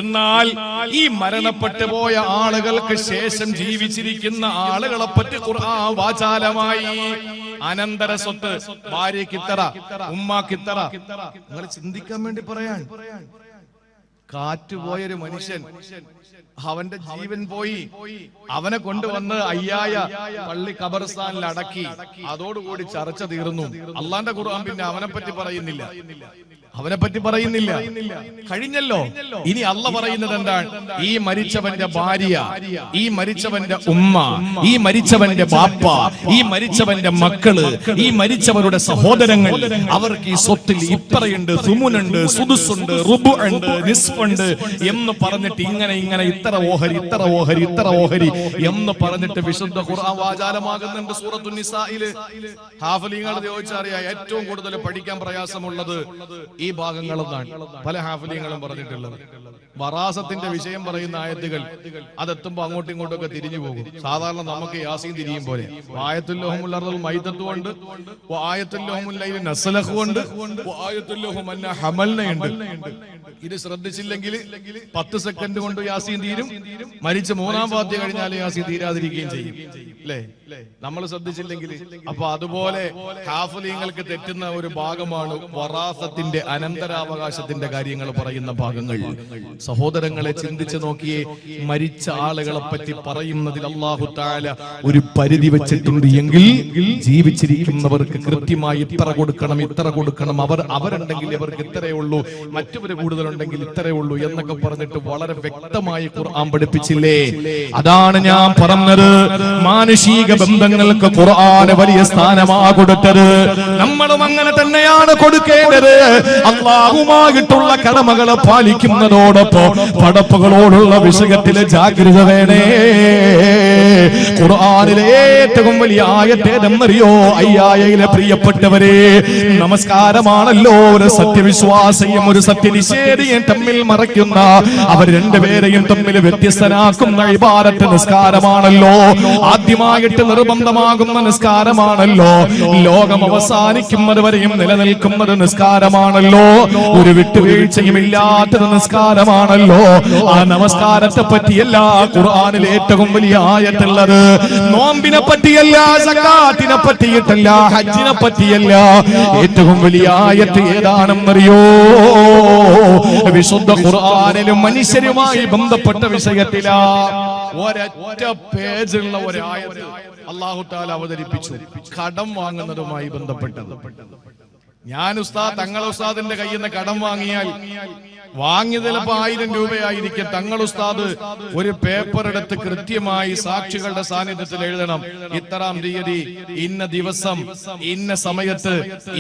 എന്നാൽ ഈ മരണപ്പെട്ടു പോയ ആളുകൾക്ക് ശേഷം ജീവിച്ചിരിക്കുന്ന ആളുകളെ പറ്റി ഖുർആൻ വാചാലമായി. അനന്തര സ്വത്ത്, ഭാര്യക്കിത്തറ, ഉമ്മാക്കിത്തറ. നിങ്ങൾ ചിന്തിക്കാൻ വേണ്ടി പറയാൻ. കാറ്റുപോയൊരു മനുഷ്യൻ, അവന്റെ ജീവൻ പോയി, അവനെ കൊണ്ടുവന്ന് അയ്യായ പള്ളി ഖബർസ്ഥാനിൽ അടക്കി. അതോടുകൂടി ചർച്ച തീർന്നു. അള്ളാന്റെ ഖുർആൻ പിന്നെ അവനെ പറ്റി പറയുന്നില്ല, അവനെ പറ്റി പറയുന്നില്ല, കഴിഞ്ഞല്ലോ. ഇനി അള്ള പറയുന്നത് എന്താണ്? ഈ മരിച്ചവന്റെ ഭാര്യ, ഈ മരിച്ചവന്റെ ഉമ്മ, ഈ മരിച്ചവന്റെ ബാപ്പ, ഈ മരിച്ചവന്റെ മക്കള്, ഈ മരിച്ചവരുടെ സഹോദരങ്ങൾ, അവർക്ക് ഈ സ്വത്തിൽ ഇത്രയുണ്ട്, സുമുനുണ്ട്, സുദുസുണ്ട്, റുബുണ്ട്, നിസ്ഫുണ്ട് എന്ന് പറഞ്ഞിട്ട് ഇങ്ങനെ ഇങ്ങനെ ഇത്ര ഓഹരി, ഇത്ര ഓഹരി, ഇത്ര ഓഹരി എന്ന് പറഞ്ഞിട്ട് വിശുദ്ധ ഖുർആൻ വാചാലമാകുന്നുണ്ട്. സൂറത്തുൻ നിസായില് ഹാഫിളീങ്ങൾ ചോദിച്ചറിയാം, ഏറ്റവും കൂടുതൽ പഠിക്കാൻ പ്രയാസമുള്ളത് ഈ ഭാഗങ്ങളെന്നാണ് പല ഹാഫിളീങ്ങളും പറഞ്ഞിട്ടുള്ളത്. വറാസത്തിന്റെ വിഷയം പറയുന്ന ആയത്തുകൾ അതെത്തുമ്പോ അങ്ങോട്ടും ഇങ്ങോട്ടും ഒക്കെ തിരിഞ്ഞു പോകും. സാധാരണ നമുക്ക് യാസീൻ തിരിയും പോലെ ആയത്തുൽ അർദുൽ മൈതത്തു ഉണ്ട്, ആയത്തുൽ ലഹുൽ ലൈലു നസ്ലഖു ഉണ്ട്, ആയത്തുൽ ലഹും അന്ന ഹമൽനയുണ്ട്. ഇത് ശ്രദ്ധിച്ചില്ലെങ്കിൽ 10 സെക്കൻഡ് കൊണ്ട് യാസീൻ തീരും, മരിച്ച 3-ാം ഫാത്തിഹ കഴിഞ്ഞാൽ യാസീൻ തീരാതിരിക്കുകയും ചെയ്യും, അല്ലേ? നമ്മൾ ശ്രദ്ധിച്ചില്ലെങ്കിൽ. അപ്പൊ അതുപോലെ ഹാഫിളീങ്ങൾക്ക് തെറ്റുന്ന ഒരു ഭാഗമാണ് വറാസത്തിന്റെ, അനന്തരാവകാശത്തിന്റെ കാര്യങ്ങൾ പറയുന്ന ഭാഗങ്ങൾ. സഹോദരങ്ങളെ, ചിന്തിച്ചു നോക്കിയേ. മരിച്ച ആളുകളെ പറ്റി പറയുന്നതിൽ അല്ലാഹു തആല ഒരു പരിധി വെച്ചിട്ടുണ്ട് എങ്കിൽ ജീവിച്ചിരിക്കുന്നവർക്ക് കൃത്യമായി ഇത്ര കൊടുക്കണം, ഇത്ര കൊടുക്കണം, അവരുണ്ടെങ്കിൽ ഇവർക്ക് ഇത്രയേ ഉള്ളൂ, മറ്റവര് കൂടുതലുണ്ടെങ്കിൽ ഇത്രയേ ഉള്ളൂ എന്നൊക്കെ പറഞ്ഞിട്ട് വളരെ വ്യക്തമായി ഖുർആൻ പഠിപ്പിച്ചില്ലേ? അതാണ് ഞാൻ പറഞ്ഞത്. മാനുഷിക ബന്ധങ്ങൾക്ക് ഖുർആൻ വലിയ സ്ഥാനമാണ് കൊടുത്തത്. നമ്മളും അങ്ങനെ തന്നെയാണ് കൊടുക്കേണ്ടത്. അല്ലാഹുമായിട്ടുള്ള കടമകളെ പാലിക്കുന്നതോടൊപ്പം പടപ്പുകളോടുള്ള വിഷയത്തിലെ ജാഗ്രത വേണേ. ഖുർആനിലെ ഏറ്റവും വലിയ ആയത്തേതെന്നറിയോ? അയ്യായയിലെ പ്രിയപ്പെട്ടവരെ, നമസ്കാരമാണല്ലോ ഒരു സത്യവിശ്വാസിയും ഒരു സത്യനിഷേധിയും തമ്മിൽ മറയ്ക്കുന്ന, അവർ രണ്ടുപേരെയും തമ്മിൽ വ്യത്യസ്തനാക്കുന്ന ഇബാദത്ത് നിസ്കാരമാണല്ലോ. ആദ്യമായിട്ട് നിർബന്ധമാകുന്ന നിസ്കാരമാണല്ലോ. ലോകം അവസാനിക്കുന്നത് വരെയും നിലനിൽക്കുന്നത് നിസ്കാരമാണല്ലോ. ഒരു വിട്ടുവീഴ്ചയും ഇല്ലാത്തത് നിസ്കാരമാണല്ലോ. ആ നമസ്കാരത്തെ പറ്റിയല്ല ഖുർആനിൽ ഏറ്റവും വലിയ ആയത്തുള്ളത്. നോമ്പിനെ പറ്റിയല്ല, സകാത്തിനെ പറ്റിയിട്ടല്ല, ഹജ്ജിനെ പറ്റിയല്ല. ഏറ്റവും വലിയ ആയത്ത് ഏതാണെന്നറിയോ? വിശുദ്ധ ഖുർആനിലും മനുഷ്യരുമായി ബന്ധപ്പെട്ട വിഷയത്തിലാ ഒരൊറ്റ പേജുള്ള ഒരു ആയത്ത് അല്ലാഹു തആല അവതരിപ്പിച്ചു. കടം വാങ്ങുന്നതുമായി ബന്ധപ്പെട്ടത്. ഞാൻ ഉസ്താദ്, തങ്ങൾ ഉസ്താദിന്റെ കയ്യിൽ നിന്ന് കടം വാങ്ങിയാൽ വാങ്ങിയത് ചിലപ്പോ 1000 രൂപയായിരിക്കും. തങ്ങൾ ഉസ്താദ് ഒരു പേപ്പർ എടുത്ത് കൃത്യമായി സാക്ഷികളുടെ സാന്നിധ്യത്തിൽ എഴുതണം, ഇത്രാം തീയതി ഇന്ന ദിവസം ഇന്ന സമയത്ത്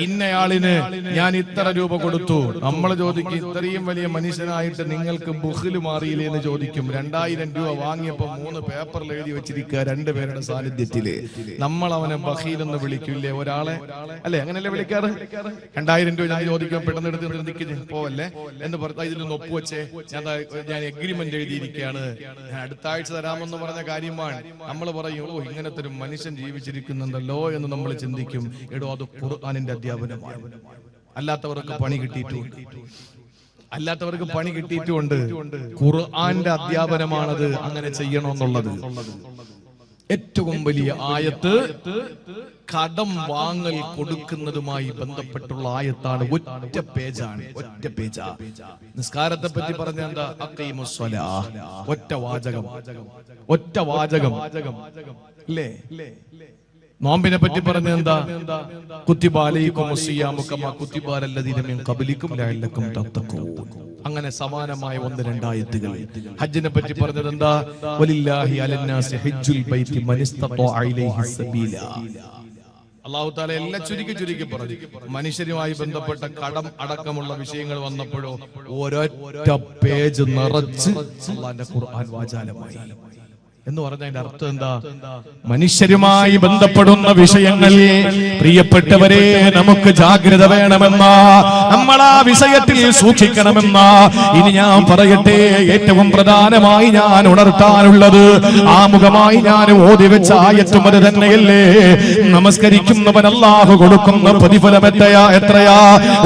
ഇന്നയാളിന് ഞാൻ ഇത്ര രൂപ കൊടുത്തു. നമ്മൾ ചോദിക്കും, ഇത്രയും വലിയ മനുഷ്യനായിട്ട് നിങ്ങൾക്ക് ബുഖില് മാറിയില്ലേ എന്ന് ചോദിക്കും. 2000 രൂപ വാങ്ങിയപ്പോ 3 പേപ്പറിൽ എഴുതി വെച്ചിരിക്കുക 2 പേരുടെ സാന്നിധ്യത്തില്. നമ്മൾ അവനെ ബഖീൽ എന്ന് വിളിക്കില്ലേ ഒരാളെ? അല്ലെ, അങ്ങനെയല്ലേ വിളിക്കാറ്? 2000 രൂപ ഞാൻ ചോദിക്കും, പെട്ടെന്ന് എടുത്ത് പോവല്ലേ എന്ന് പറഞ്ഞു, ഇതിലൊന്ന് ഒപ്പുവെച്ചേ, ഞാൻ എഗ്രിമെന്റ് എഴുതിയിരിക്കുകയാണ്, ഞാൻ അടുത്ത ആഴ്ച തരാമെന്ന് പറഞ്ഞ കാര്യമാണ്. നമ്മൾ പറയും, ഓ ഇങ്ങനത്തെ ഒരു മനുഷ്യൻ ജീവിച്ചിരിക്കുന്നുണ്ടല്ലോ എന്ന് നമ്മൾ ചിന്തിക്കും. എടോ, അത് ഖുർആനിന്റെ അധ്യാപനമാണ്. അല്ലാത്തവർക്ക് പണി കിട്ടിയിട്ടുമുണ്ട്. ഖുർആന്റെ അധ്യാപനമാണത് അങ്ങനെ ചെയ്യണമെന്നുള്ളത്. ഏറ്റവും വലിയ ആയത്ത് കടം വാങ്ങൽ കൊടുക്കുന്നതുമായി ബന്ധപ്പെട്ടുള്ള ആയത്താണ്. ഒറ്റ പേജാണ്, ഒറ്റ പേജാ. നിസ്കാരത്തെ പറ്റി പറഞ്ഞ എന്താ? അഖീമുസ്സലാ. ഒറ്റ വാചകം അല്ലേ? നോമ്പിനെ പറ്റി പറഞ്ഞ എന്താ? കുത്തിബ അലൈക്കുമുസ് സിയാമു കമാ കുത്തിബ അലല്ലദീന മിൻ ഖബ്ലിക്കും ലഅല്ലക്കും തത്തഖൂൻ. അങ്ങനെ സമാനമായ 1-2 ആയത്തുകൾ. ഹജ്ജിനെ പറ്റി പറഞ്ഞത് എന്താ? വലില്ലാഹി അലന്നാസി ഹജ്ജുൽ ബൈത്തി മൻ ഇസ്തതാഅ ഇലൈഹി സബീല. അല്ലാഹു തആല എല്ലാം ചുരുക്കി പറഞ്ഞു. മനുഷ്യരുമായി ബന്ധപ്പെട്ട കടം അടക്കമുള്ള വിഷയങ്ങൾ വന്നപ്പോഴോ ഒരൊറ്റ പേജ് നിറച്ച് അല്ലാഹുവിന്റെ ഖുർആൻ വാചാലമായി. എന്ന് പറഞ്ഞതിന്റെ അർത്ഥം എന്താ? മനുഷ്യരുമായി ബന്ധപ്പെടുന്ന വിഷയങ്ങൾ പ്രിയപ്പെട്ടവരെ നമുക്ക് ജാഗ്രത വേണമെന്ന, നമ്മൾ ആ വിഷയത്തിൽ സൂക്ഷിക്കണമെന്ന. ഇനി ഞാൻ പറയട്ടെ, ഏറ്റവും പ്രധാനമായി ഞാൻ ഉണർത്താനുള്ളത്, ആമുഖമായി ഞാൻ ഓതി വെച്ച ആയത്തും അത് തന്നെയല്ലേ. നമസ്കരിക്കുന്നവൻ അല്ലാഹു കൊടുക്കുന്ന പ്രതിഫലം എത്രയാ?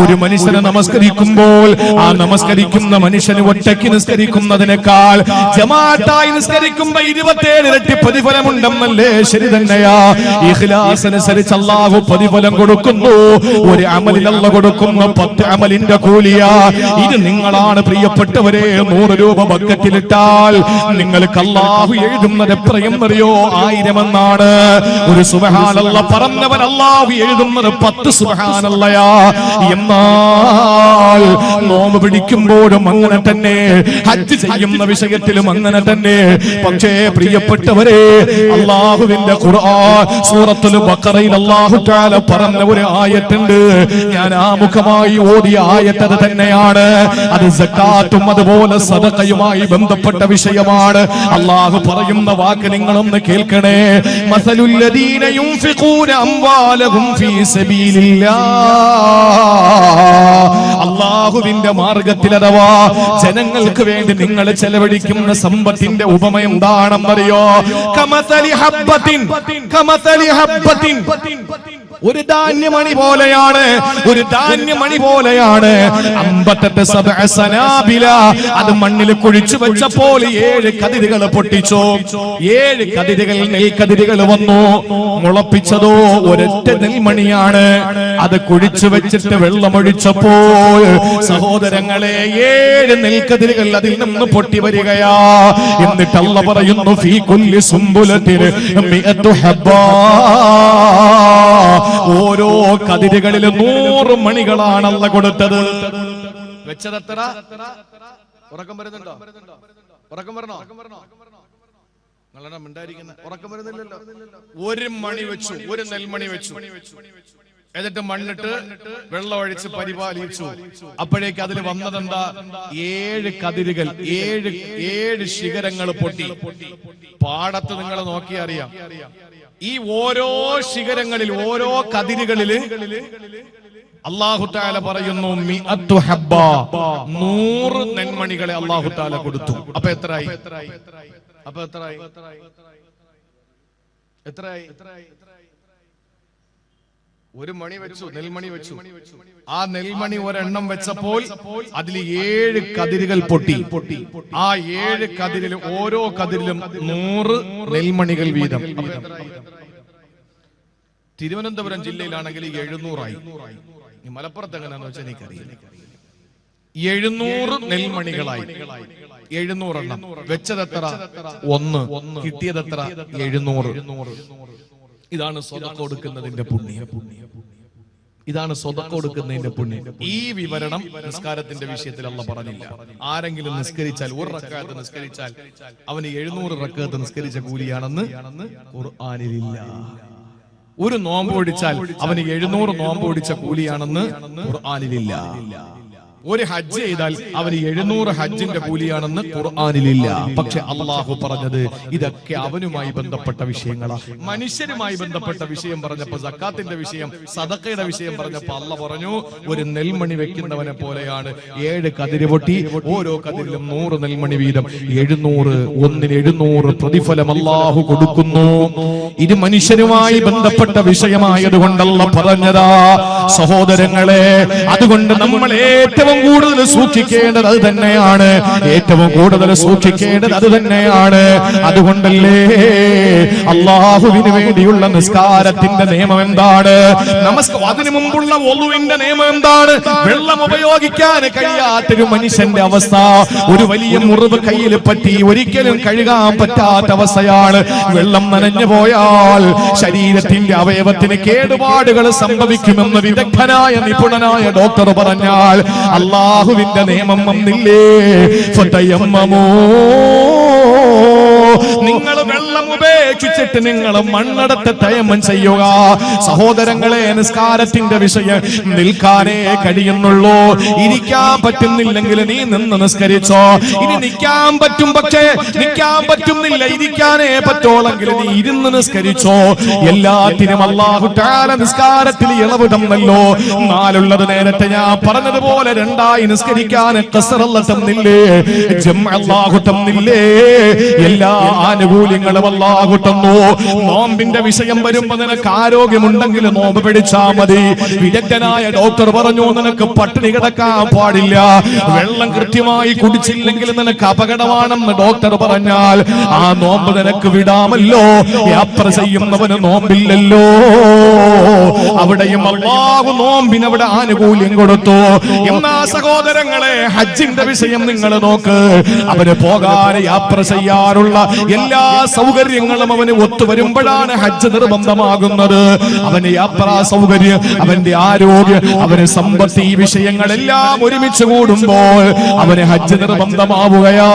ഒരു മനുഷ്യനെ നമസ്കരിക്കുമ്പോൾ ആ നമസ്കരിക്കുന്ന മനുഷ്യന് ഒറ്റയ്ക്ക് നിസ്കരിക്കുന്നതിനേക്കാൾ ജമാഅത്തായി നിസ്കരിക്കുമ്പോ 27 ഇരട്ടി പ്രതിഫലമുണ്ടെന്നല്ലേ? ശരി തന്നെയാ. ഇഖ്ലാസ് അനുസരിച്ച് അല്ലാഹു പ്രതിഫലം കൊടുക്കുന്നു. ഒരു അമലിൽ അല്ലാഹു കൊടുക്കുന്ന 10 അമലിന്റെ കൂലിയാ. ഇത് നിങ്ങളാണ് പ്രിയപ്പെട്ടവരെ 100 രൂപ ബക്കറ്റിലിട്ടാൽ നിങ്ങൾക്ക് അല്ലാഹു എഴുതുന്നത് എത്രയെന്നറിയോ? 1000 എന്നാണ്. ഒരു സുബ്ഹാനല്ലാഹ് പറഞ്ഞവൻ അല്ലാഹു എഴുതുന്നത് 10 സുബ്ഹാനല്ലാഹ്. എന്നാൽ നോമ്പ് പിടിക്കുമ്പോഴും അങ്ങനെ തന്നെ, ഹജ്ജ് ചെയ്യുന്ന വിഷയത്തിലും അങ്ങനെ തന്നെ. പക്ഷേ പ്രിയപ്പെട്ടവരെ, അല്ലാഹുവിന്റെ ഖുർആൻ സൂറത്തുൽ ബഖറയിൽ അല്ലാഹു തആല പറഞ്ഞ ഒരു ആയത്തുണ്ട്. ഞാൻ ആമുഖമായി ഓതിയ ആയത്ത് അത് തന്നെയാണ്. അത് സക്കാത്തും അതുപോലെ സദഖയുമായി ബന്ധപ്പെട്ട വിഷയമാണ്. അല്ലാഹു പറയുന്ന വാക്ക് നിങ്ങളൊന്ന് കേൾക്കണേ. മസലുൽ ലദീന യുൻഫിഖൂന അംവാലഹും ഫീ സബീലില്ലാഹ്. അല്ലാഹുവിന്റെ മാർഗ്ഗത്തിൽ അഥവാ ജനങ്ങൾക്ക് വേണ്ടി നിങ്ങൾ ചെലവഴിക്കുന്ന സമ്പത്തിന്റെ ഉപമ എന്താണെന്നറിയോ? ഒരു ധാന്യമണി പോലെയാണ്. ഒരു ധാന്യമണി പോലെയാണ്. 58 സനാബില. അത് മണ്ണിൽ കുഴിച്ചു വെച്ചപ്പോൾ 7 കതിരുകൾ പൊട്ടിച്ചു. 7 കതിരുകൾ, നെൽക്കതിരുകൾ വന്നു. മുളപ്പിച്ചതോ ഒരൊറ്റ നെൽമണിയാണ്. അത് കുഴിച്ചു വെച്ചിട്ട് വെള്ളമൊഴിച്ചപ്പോൾ സഹോദരങ്ങളെ 7 നെൽക്കതിരുകൾ അതിൽ നിന്ന് പൊട്ടി വരികയാ. എന്നിട്ട് അല്ലാഹു പറയുന്നു, ഫീ കുല്ലി സുംബുലത്തിൻ മിഅതു ഹബ്ബാ. ഓരോ കതിരുകളിൽ 100 മണികളാണ് അല്ലാഹു കൊടുത്തത്. വെച്ചതെത്ര? ഉറക്കം വരുന്നുണ്ടോ? ഉറക്കം വരണോ? നിങ്ങളെല്ലാം മിണ്ടായിരിക്കുന്ന ഉറക്കം വരുന്നില്ലല്ലോ. 1 മണി വെച്ചു, 1 നെൽമണി വെച്ചു. എന്നിട്ട് മണ്ണിട്ട് വെള്ളം ഒഴിച്ച് പരിപാലിച്ചു. അപ്പോഴേക്ക് അതിൽ വന്നതെന്താ? 7 കതിരുകൾ, 7 ശിഖരങ്ങൾ പൊട്ടി. പാടത്ത് നിങ്ങൾ നോക്കി അറിയാം, ഈ ഓരോ ശിഖരങ്ങളിൽ, ഓരോ കതിരുകളില് അല്ലാഹു തആല പറയുന്നു, മിഅത്തു ഹബ്ബ, 100 നെന്മണികളെ അല്ലാഹു തആല കൊടുത്തു. അപ്പൊ എത്രയായി? ഒരു മണി വെച്ചു, നെൽമണി വെച്ചു. ആ നെൽമണി ഒരെണ്ണം വെച്ചപ്പോൾ അതിൽ 7 കതിരുകൾ പൊട്ടി. ആ 7 കതിരിലും ഓരോ കതിരിലും 100 നെൽമണികൾ വീതം. തിരുവനന്തപുരം ജില്ലയിലാണെങ്കിൽ 700 ആയി. മലപ്പുറത്ത് എങ്ങനെയാണെന്ന് വെച്ചാൽ എനിക്കറിയില്ല. 700 നെൽമണികളായി. 700 എണ്ണം. വെച്ചതെത്ര? 1. കിട്ടിയതെത്ര? 700. ഇതാണ് സ്വതക്ക കൊടുക്കുന്നതിന്റെ പുണ്യം. ഇതാണ് സ്വതക്ക കൊടുക്കുന്നതിന്റെ പുണ്യം. ഈ വിവരണം നിസ്കാരത്തിന്റെ വിഷയത്തിൽ അല്ലാഹു പറഞ്ഞില്ല. ആരെങ്കിലും നിസ്കരിച്ചാൽ, 1 റക്അത്ത് നിസ്കരിച്ചാൽ അവന് 700 റക്അത്ത് നിസ്കരിച്ച കൂലിയാണെന്ന് ഖുർആനിലില്ല. ഒരു നോമ്പ് ഒഴിച്ചാൽ അവന് 700 നോമ്പ് ഒഴിച്ച കൂലിയാണെന്ന് ഖുർആനിലില്ല. ഒരു ഹജ്ജ് ചെയ്താൽ അവന് 700 ഹജ്ജിന്റെ കൂലിയാണെന്ന് ഖുർആനിലില്ല. പക്ഷെ അള്ളാഹു പറഞ്ഞത് ഇതൊക്കെ അവനുമായി ബന്ധപ്പെട്ട വിഷയങ്ങളാണ്. മനുഷ്യരുമായി ബന്ധപ്പെട്ട വിഷയം പറഞ്ഞപ്പോ, സക്കാത്തിന്റെ വിഷയം, സദഖയുടെ വിഷയം പറഞ്ഞപ്പോ അള്ളാഹു പറഞ്ഞു, ഒരു നെൽമണി വെക്കുന്നവനെ പോലെയാണ് 7 കതിര് പൊട്ടി. ഓരോ കതിരിലും 100 നെൽമണി വീതം. 700, ഒന്നിന് 700 പ്രതിഫലം അള്ളാഹു കൊടുക്കുന്നു. ഇത് മനുഷ്യരുമായി ബന്ധപ്പെട്ട വിഷയമായതുകൊണ്ടല്ല പറഞ്ഞതാ സഹോദരങ്ങളെ. അതുകൊണ്ട് നമ്മൾ ഏറ്റവും കൂടുതൽ സൂക്ഷിക്കേണ്ടത് അത് തന്നെയാണ്. ഏറ്റവും കൂടുതൽ സൂക്ഷിക്കേണ്ടത് അത് തന്നെയാണ്. അതുകൊണ്ടല്ലേ അല്ലാഹുവിന് വേണ്ടിയുള്ള നിസ്കാരത്തിന്റെ നിയമം എന്താണ്? അതിനു മുമ്പുള്ള വുളുവിന്റെ നിയമം എന്താണ്? വെള്ളം ഉപയോഗിക്കാൻ കഴിയാത്തൊരു മനുഷ്യന്റെ അവസ്ഥ, ഒരു വലിയ മുറിവ് കയ്യിൽ പറ്റി ഒരിക്കലും കഴുകാൻ പറ്റാത്ത അവസ്ഥയാണ്. വെള്ളം നനഞ്ഞു പോയാൽ ശരീരത്തിന്റെ അവയവത്തിന് കേടുപാടുകൾ സംഭവിക്കുമെന്ന് വിദഗ്ധനായ നിപുണനായ ഡോക്ടർ പറഞ്ഞാൽ അല്ലാഹുവിന്റെ നിയമം വന്നില്ലേ? ഫതയമ്മമൂ, നിങ്ങൾ വെള്ളം ഉപേക്ഷിച്ചിട്ട് നിങ്ങൾ മണ്ണടത്ത് തയമം ചെയ്യുക. സഹോദരങ്ങളെ, നിസ്കാരത്തിന്റെ വിഷയം നിൽക്കാനേ കഴിയുന്നുള്ളൂ. ഇരിക്കാൻ പറ്റുന്നില്ലെങ്കിൽ നീ നിന്ന് നിസ്കരിച്ചോ. ഇനി നിൽക്കാൻ പറ്റും, പക്ഷേ നിൽക്കാൻ പറ്റുന്നില്ല, ഇരിക്കാനേ പറ്റോളെങ്കിൽ നീ ഇരുന്ന് നിസ്കരിച്ചോ. എല്ലാത്തിനും അല്ലാഹു തആല നിസ്കാരത്തിൽ ഇളവ് തന്നല്ലോ. നാലുള്ളത് നേരത്തെ ഞാൻ പറഞ്ഞതുപോലെ രണ്ടായി നിസ്കരിക്കാൻ ഖസറല്ല തന്നില്ലേ, ജംഅ അല്ലാഹു തന്നില്ലേ, എല്ലാ ആനുകൂല്യങ്ങളും അല്ലാഹു തന്നു. നോമ്പിന്റെ വിഷയം വരുമ്പോ നിനക്ക് ആരോഗ്യമുണ്ടെങ്കിൽ നോമ്പ് പിടിച്ചാ മതി. വിദഗ്ധനായ ഡോക്ടർ പറഞ്ഞു നിനക്ക് പട്ടിണി കിടക്കാൻ പാടില്ല, വെള്ളം കൃത്യമായി കുടിച്ചില്ലെങ്കിൽ നിനക്ക് അപകടമാണെന്ന് ഡോക്ടർ പറഞ്ഞാൽ ആ നോമ്പ് നിനക്ക് വിടാമല്ലോ. യാത്ര ചെയ്യുന്നവന് നോമ്പില്ലല്ലോ. അവിടെയും അല്ലാഹു നോമ്പിന് അവിടെ ആനുകൂല്യം കൊടുത്തു. എന്നാ സഹോദരങ്ങളെ, ഹജ്ജിന്റെ വിഷയം നിങ്ങൾ നോക്ക്. അവന് പോകാൻ യാത്ര ചെയ്യാനുള്ള എല്ലാ സൗകര്യങ്ങളും അവന് ഒത്തുവരുമ്പോഴാണ് ഹജ്ജ് നിർബന്ധമാകുന്നത്. അവന് യാത്രാ സൗകര്യം, അവന്റെ ആരോഗ്യം, അവന് സമ്പത്ത്, ഈ വിഷയങ്ങളെല്ലാം ഒരുമിച്ച് കൂടുമ്പോൾ അവന് ഹജ്ജ് നിർബന്ധമാവുകയാ.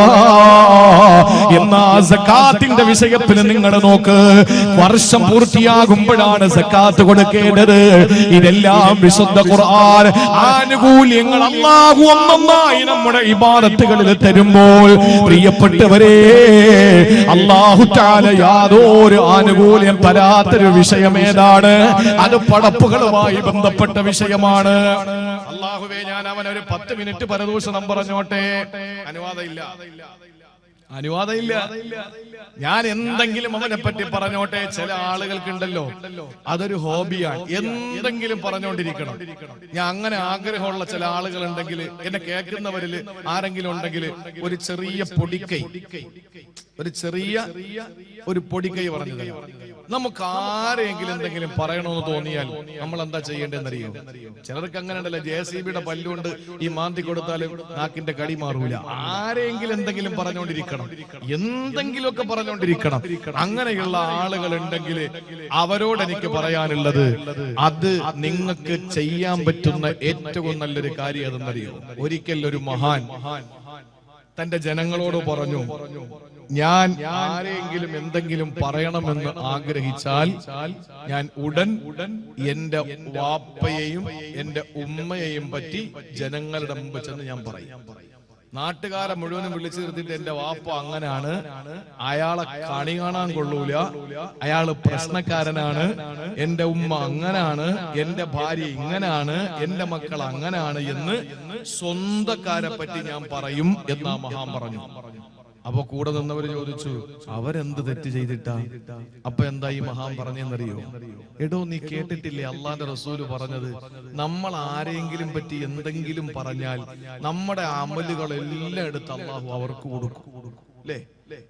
എന്നാ സക്കാത്തിന്റെ വിഷയത്തിൽ നിങ്ങൾ നോക്ക്. വർഷം പൂർത്തിയാകുമ്പോഴാണ് സക്കാത്ത് കൊടുക്കേണ്ടത്. ഇതെല്ലാം വിശുദ്ധ ഖുർആൻ ആനുകൂല്യങ്ങൾ അല്ലാഹു ഒന്നൊന്നായി നമ്മുടെ ഇബാദത്തുകളിൽ തരുമ്പോൾ, പ്രിയപ്പെട്ടവരെ, അല്ലാഹു തആല യാതൊരു ആനുകൂല്യം തരാത്തൊരു വിഷയം ഏതാണ്? അത് പടപ്പുകളുമായി ബന്ധപ്പെട്ട വിഷയമാണ്. അല്ലാഹുവേ, ഞാൻ അവനൊരു 10 മിനിറ്റ് പരദൂഷണം പറഞ്ഞോട്ടെ? അനുവാദമില്ല. ഞാൻ എന്തെങ്കിലും അവനെ പറ്റി പറഞ്ഞോട്ടെ? ചില ആളുകൾക്കുണ്ടല്ലോ, അതൊരു ഹോബിയാണ്, എന്തെങ്കിലും പറഞ്ഞോണ്ടിരിക്കണം. ഞാൻ അങ്ങനെ ആഗ്രഹമുള്ള ചില ആളുകൾ ഉണ്ടെങ്കിൽ, എന്നെ കേൾക്കുന്നവരിൽ ആരെങ്കിലും ഉണ്ടെങ്കിൽ, ഒരു ചെറിയ പൊടിക്കൈ പറഞ്ഞു തരാം. നമുക്ക് ആരെങ്കിലും എന്തെങ്കിലും പറയണമെന്ന് തോന്നിയാൽ നമ്മൾ എന്താ ചെയ്യേണ്ടതെന്നറിയോ? ചിലർക്ക് അങ്ങനെ ഉണ്ടല്ലോ, JCBയുടെ പല്ലുകൊണ്ട് ഈ മാന്തി കൊടുത്താലും നാക്കിന്റെ കടി മാറൂല. ആരെങ്കിലും എന്തെങ്കിലും പറഞ്ഞോണ്ടിരിക്കണം, എന്തെങ്കിലുമൊക്കെ പറഞ്ഞോണ്ടിരിക്കണം. അങ്ങനെയുള്ള ആളുകൾ ഉണ്ടെങ്കിൽ അവരോട് എനിക്ക് പറയാനുള്ളത്, അത് നിങ്ങൾക്ക് ചെയ്യാൻ പറ്റുന്ന ഏറ്റവും നല്ലൊരു കാര്യം അതെന്നറിയോ? ഒരിക്കൽ ഒരു മഹാൻ തന്റെ ജനങ്ങളോട് പറഞ്ഞു, ഞാൻ ആരെങ്കിലും എന്തെങ്കിലും പറയണമെന്ന് ആഗ്രഹിച്ചാൽ ഞാൻ ഉടൻ എന്റെ വാപ്പയെയും എന്റെ ഉമ്മയെയും പറ്റി ജനങ്ങളുടെ മുമ്പ് ചെന്ന് ഞാൻ പറയും. നാട്ടുകാരെ മുഴുവനും വിളിച്ചു നിർത്തിയിട്ട് എന്റെ വാപ്പ അങ്ങനാണ്, അയാളെ കണി കാണാൻ കൊള്ളൂല, അയാള് പ്രശ്നക്കാരനാണ്, എന്റെ ഉമ്മ അങ്ങനാണ്, എന്റെ ഭാര്യ ഇങ്ങനാണ്, എന്റെ മക്കൾ അങ്ങനാണ് എന്ന് സ്വന്തക്കാരെ പറ്റി ഞാൻ പറയും എന്നാ മഹാൻ പറഞ്ഞു. അപ്പൊ കൂടെ നിന്നവര് ചോദിച്ചു, അവരെന്ത് തെറ്റ് ചെയ്തിട്ടാ? അപ്പൊ എന്താ ഈ മഹാൻ പറഞ്ഞെന്നറിയോ? എടോ, നീ കേട്ടിട്ടില്ലേ അള്ളാന്റെ റസൂല് പറഞ്ഞത്, നമ്മൾ ആരെങ്കിലും പറ്റി എന്തെങ്കിലും പറഞ്ഞാൽ നമ്മുടെ അമലുകളെല്ലാം എടുത്ത് അള്ളാഹു അവർക്ക് കൊടുക്കും, അല്ലേ?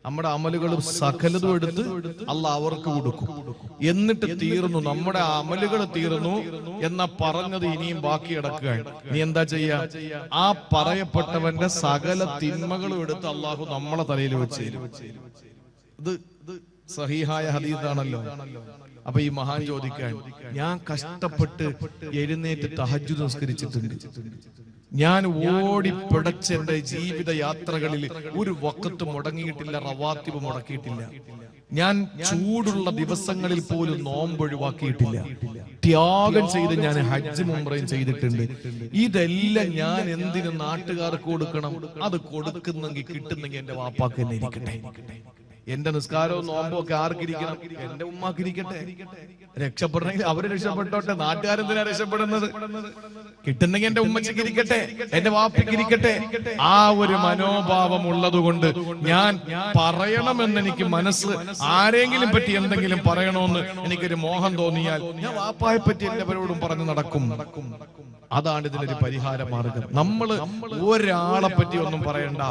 നമ്മുടെ അമലുകളും സകലതും എടുത്ത് അള്ളാഹ് അവർക്ക് കൊടുക്കും. എന്നിട്ട് തീർന്നു, നമ്മുടെ അമലുകൾ തീർന്നു എന്ന പറഞ്ഞത് ഇനിയും ബാക്കി കിടക്കുകയാണ്. നീ എന്താ ചെയ്യാ? ആ പറയപ്പെട്ടവന്റെ സകല തിന്മകളും എടുത്ത് അള്ളാഹു നമ്മളെ തലയിൽ വെച്ച് തരും. ഇത് സഹീഹായ ഹദീസാണല്ലോ. അപ്പൊ ഈ മഹാൻ ചോദിക്കാൻ, ഞാൻ കഷ്ടപ്പെട്ട് എഴുന്നേറ്റ് തഹജ്ജുദ് നിസ്കരിച്ചിട്ടുണ്ട്, ഞാൻ ഓടി പിടച്ച് എന്റെ ജീവിത യാത്രകളിൽ ഒരു വഖത്ത് മുടങ്ങിയിട്ടില്ല, റവാത്തിബ് മുടക്കിയിട്ടില്ല, ഞാൻ ചൂടുള്ള ദിവസങ്ങളിൽ പോലും നോമ്പ് ഒഴിവാക്കിയിട്ടില്ല, ത്യാഗം ചെയ്ത് ഞാൻ ഹജ്ജും ഉംറയും ചെയ്തിട്ടുണ്ട്. ഇതെല്ലാം ഞാൻ എന്തിനു നാട്ടുകാർക്ക് കൊടുക്കണം? അത് കൊടുക്കുന്നെങ്കിൽ കിട്ടുന്നെങ്കിൽ എന്റെ വാപ്പാക്ക് തന്നെ ഇരിക്കട്ടെ. എന്റെ നിസ്കാരവും നോമ്പും ഒക്കെ ആർക്കിരിക്കണം? എന്റെ ഉമ്മാക്ക് ഇരിക്കട്ടെ. രക്ഷപ്പെടണമെങ്കിൽ അവര് രക്ഷപ്പെട്ടോട്ടെ, നാട്ടുകാരെന്തിനാ രക്ഷപ്പെടുന്നത്? കിട്ടുന്നെങ്കിൽ എന്റെ ഉമ്മച്ചിക്ക് ഇരിക്കട്ടെ, എന്റെ വാപ്പയ്ക്ക് ഇരിക്കട്ടെ. ആ ഒരു മനോഭാവം ഉള്ളത് കൊണ്ട് ഞാൻ പറയണമെന്ന് എനിക്ക് മനസ്സ്, ആരെങ്കിലും പറ്റി എന്തെങ്കിലും പറയണമെന്ന് എനിക്കൊരു മോഹം തോന്നിയാൽ ഞാൻ വാപ്പായെ പറ്റി എല്ലാവരോടും പറഞ്ഞു നടക്കും. അതാണ് ഇതിനൊരു പരിഹാര മാർഗം. നമ്മള് ഒരാളെ പറ്റി ഒന്നും പറയണ്ട.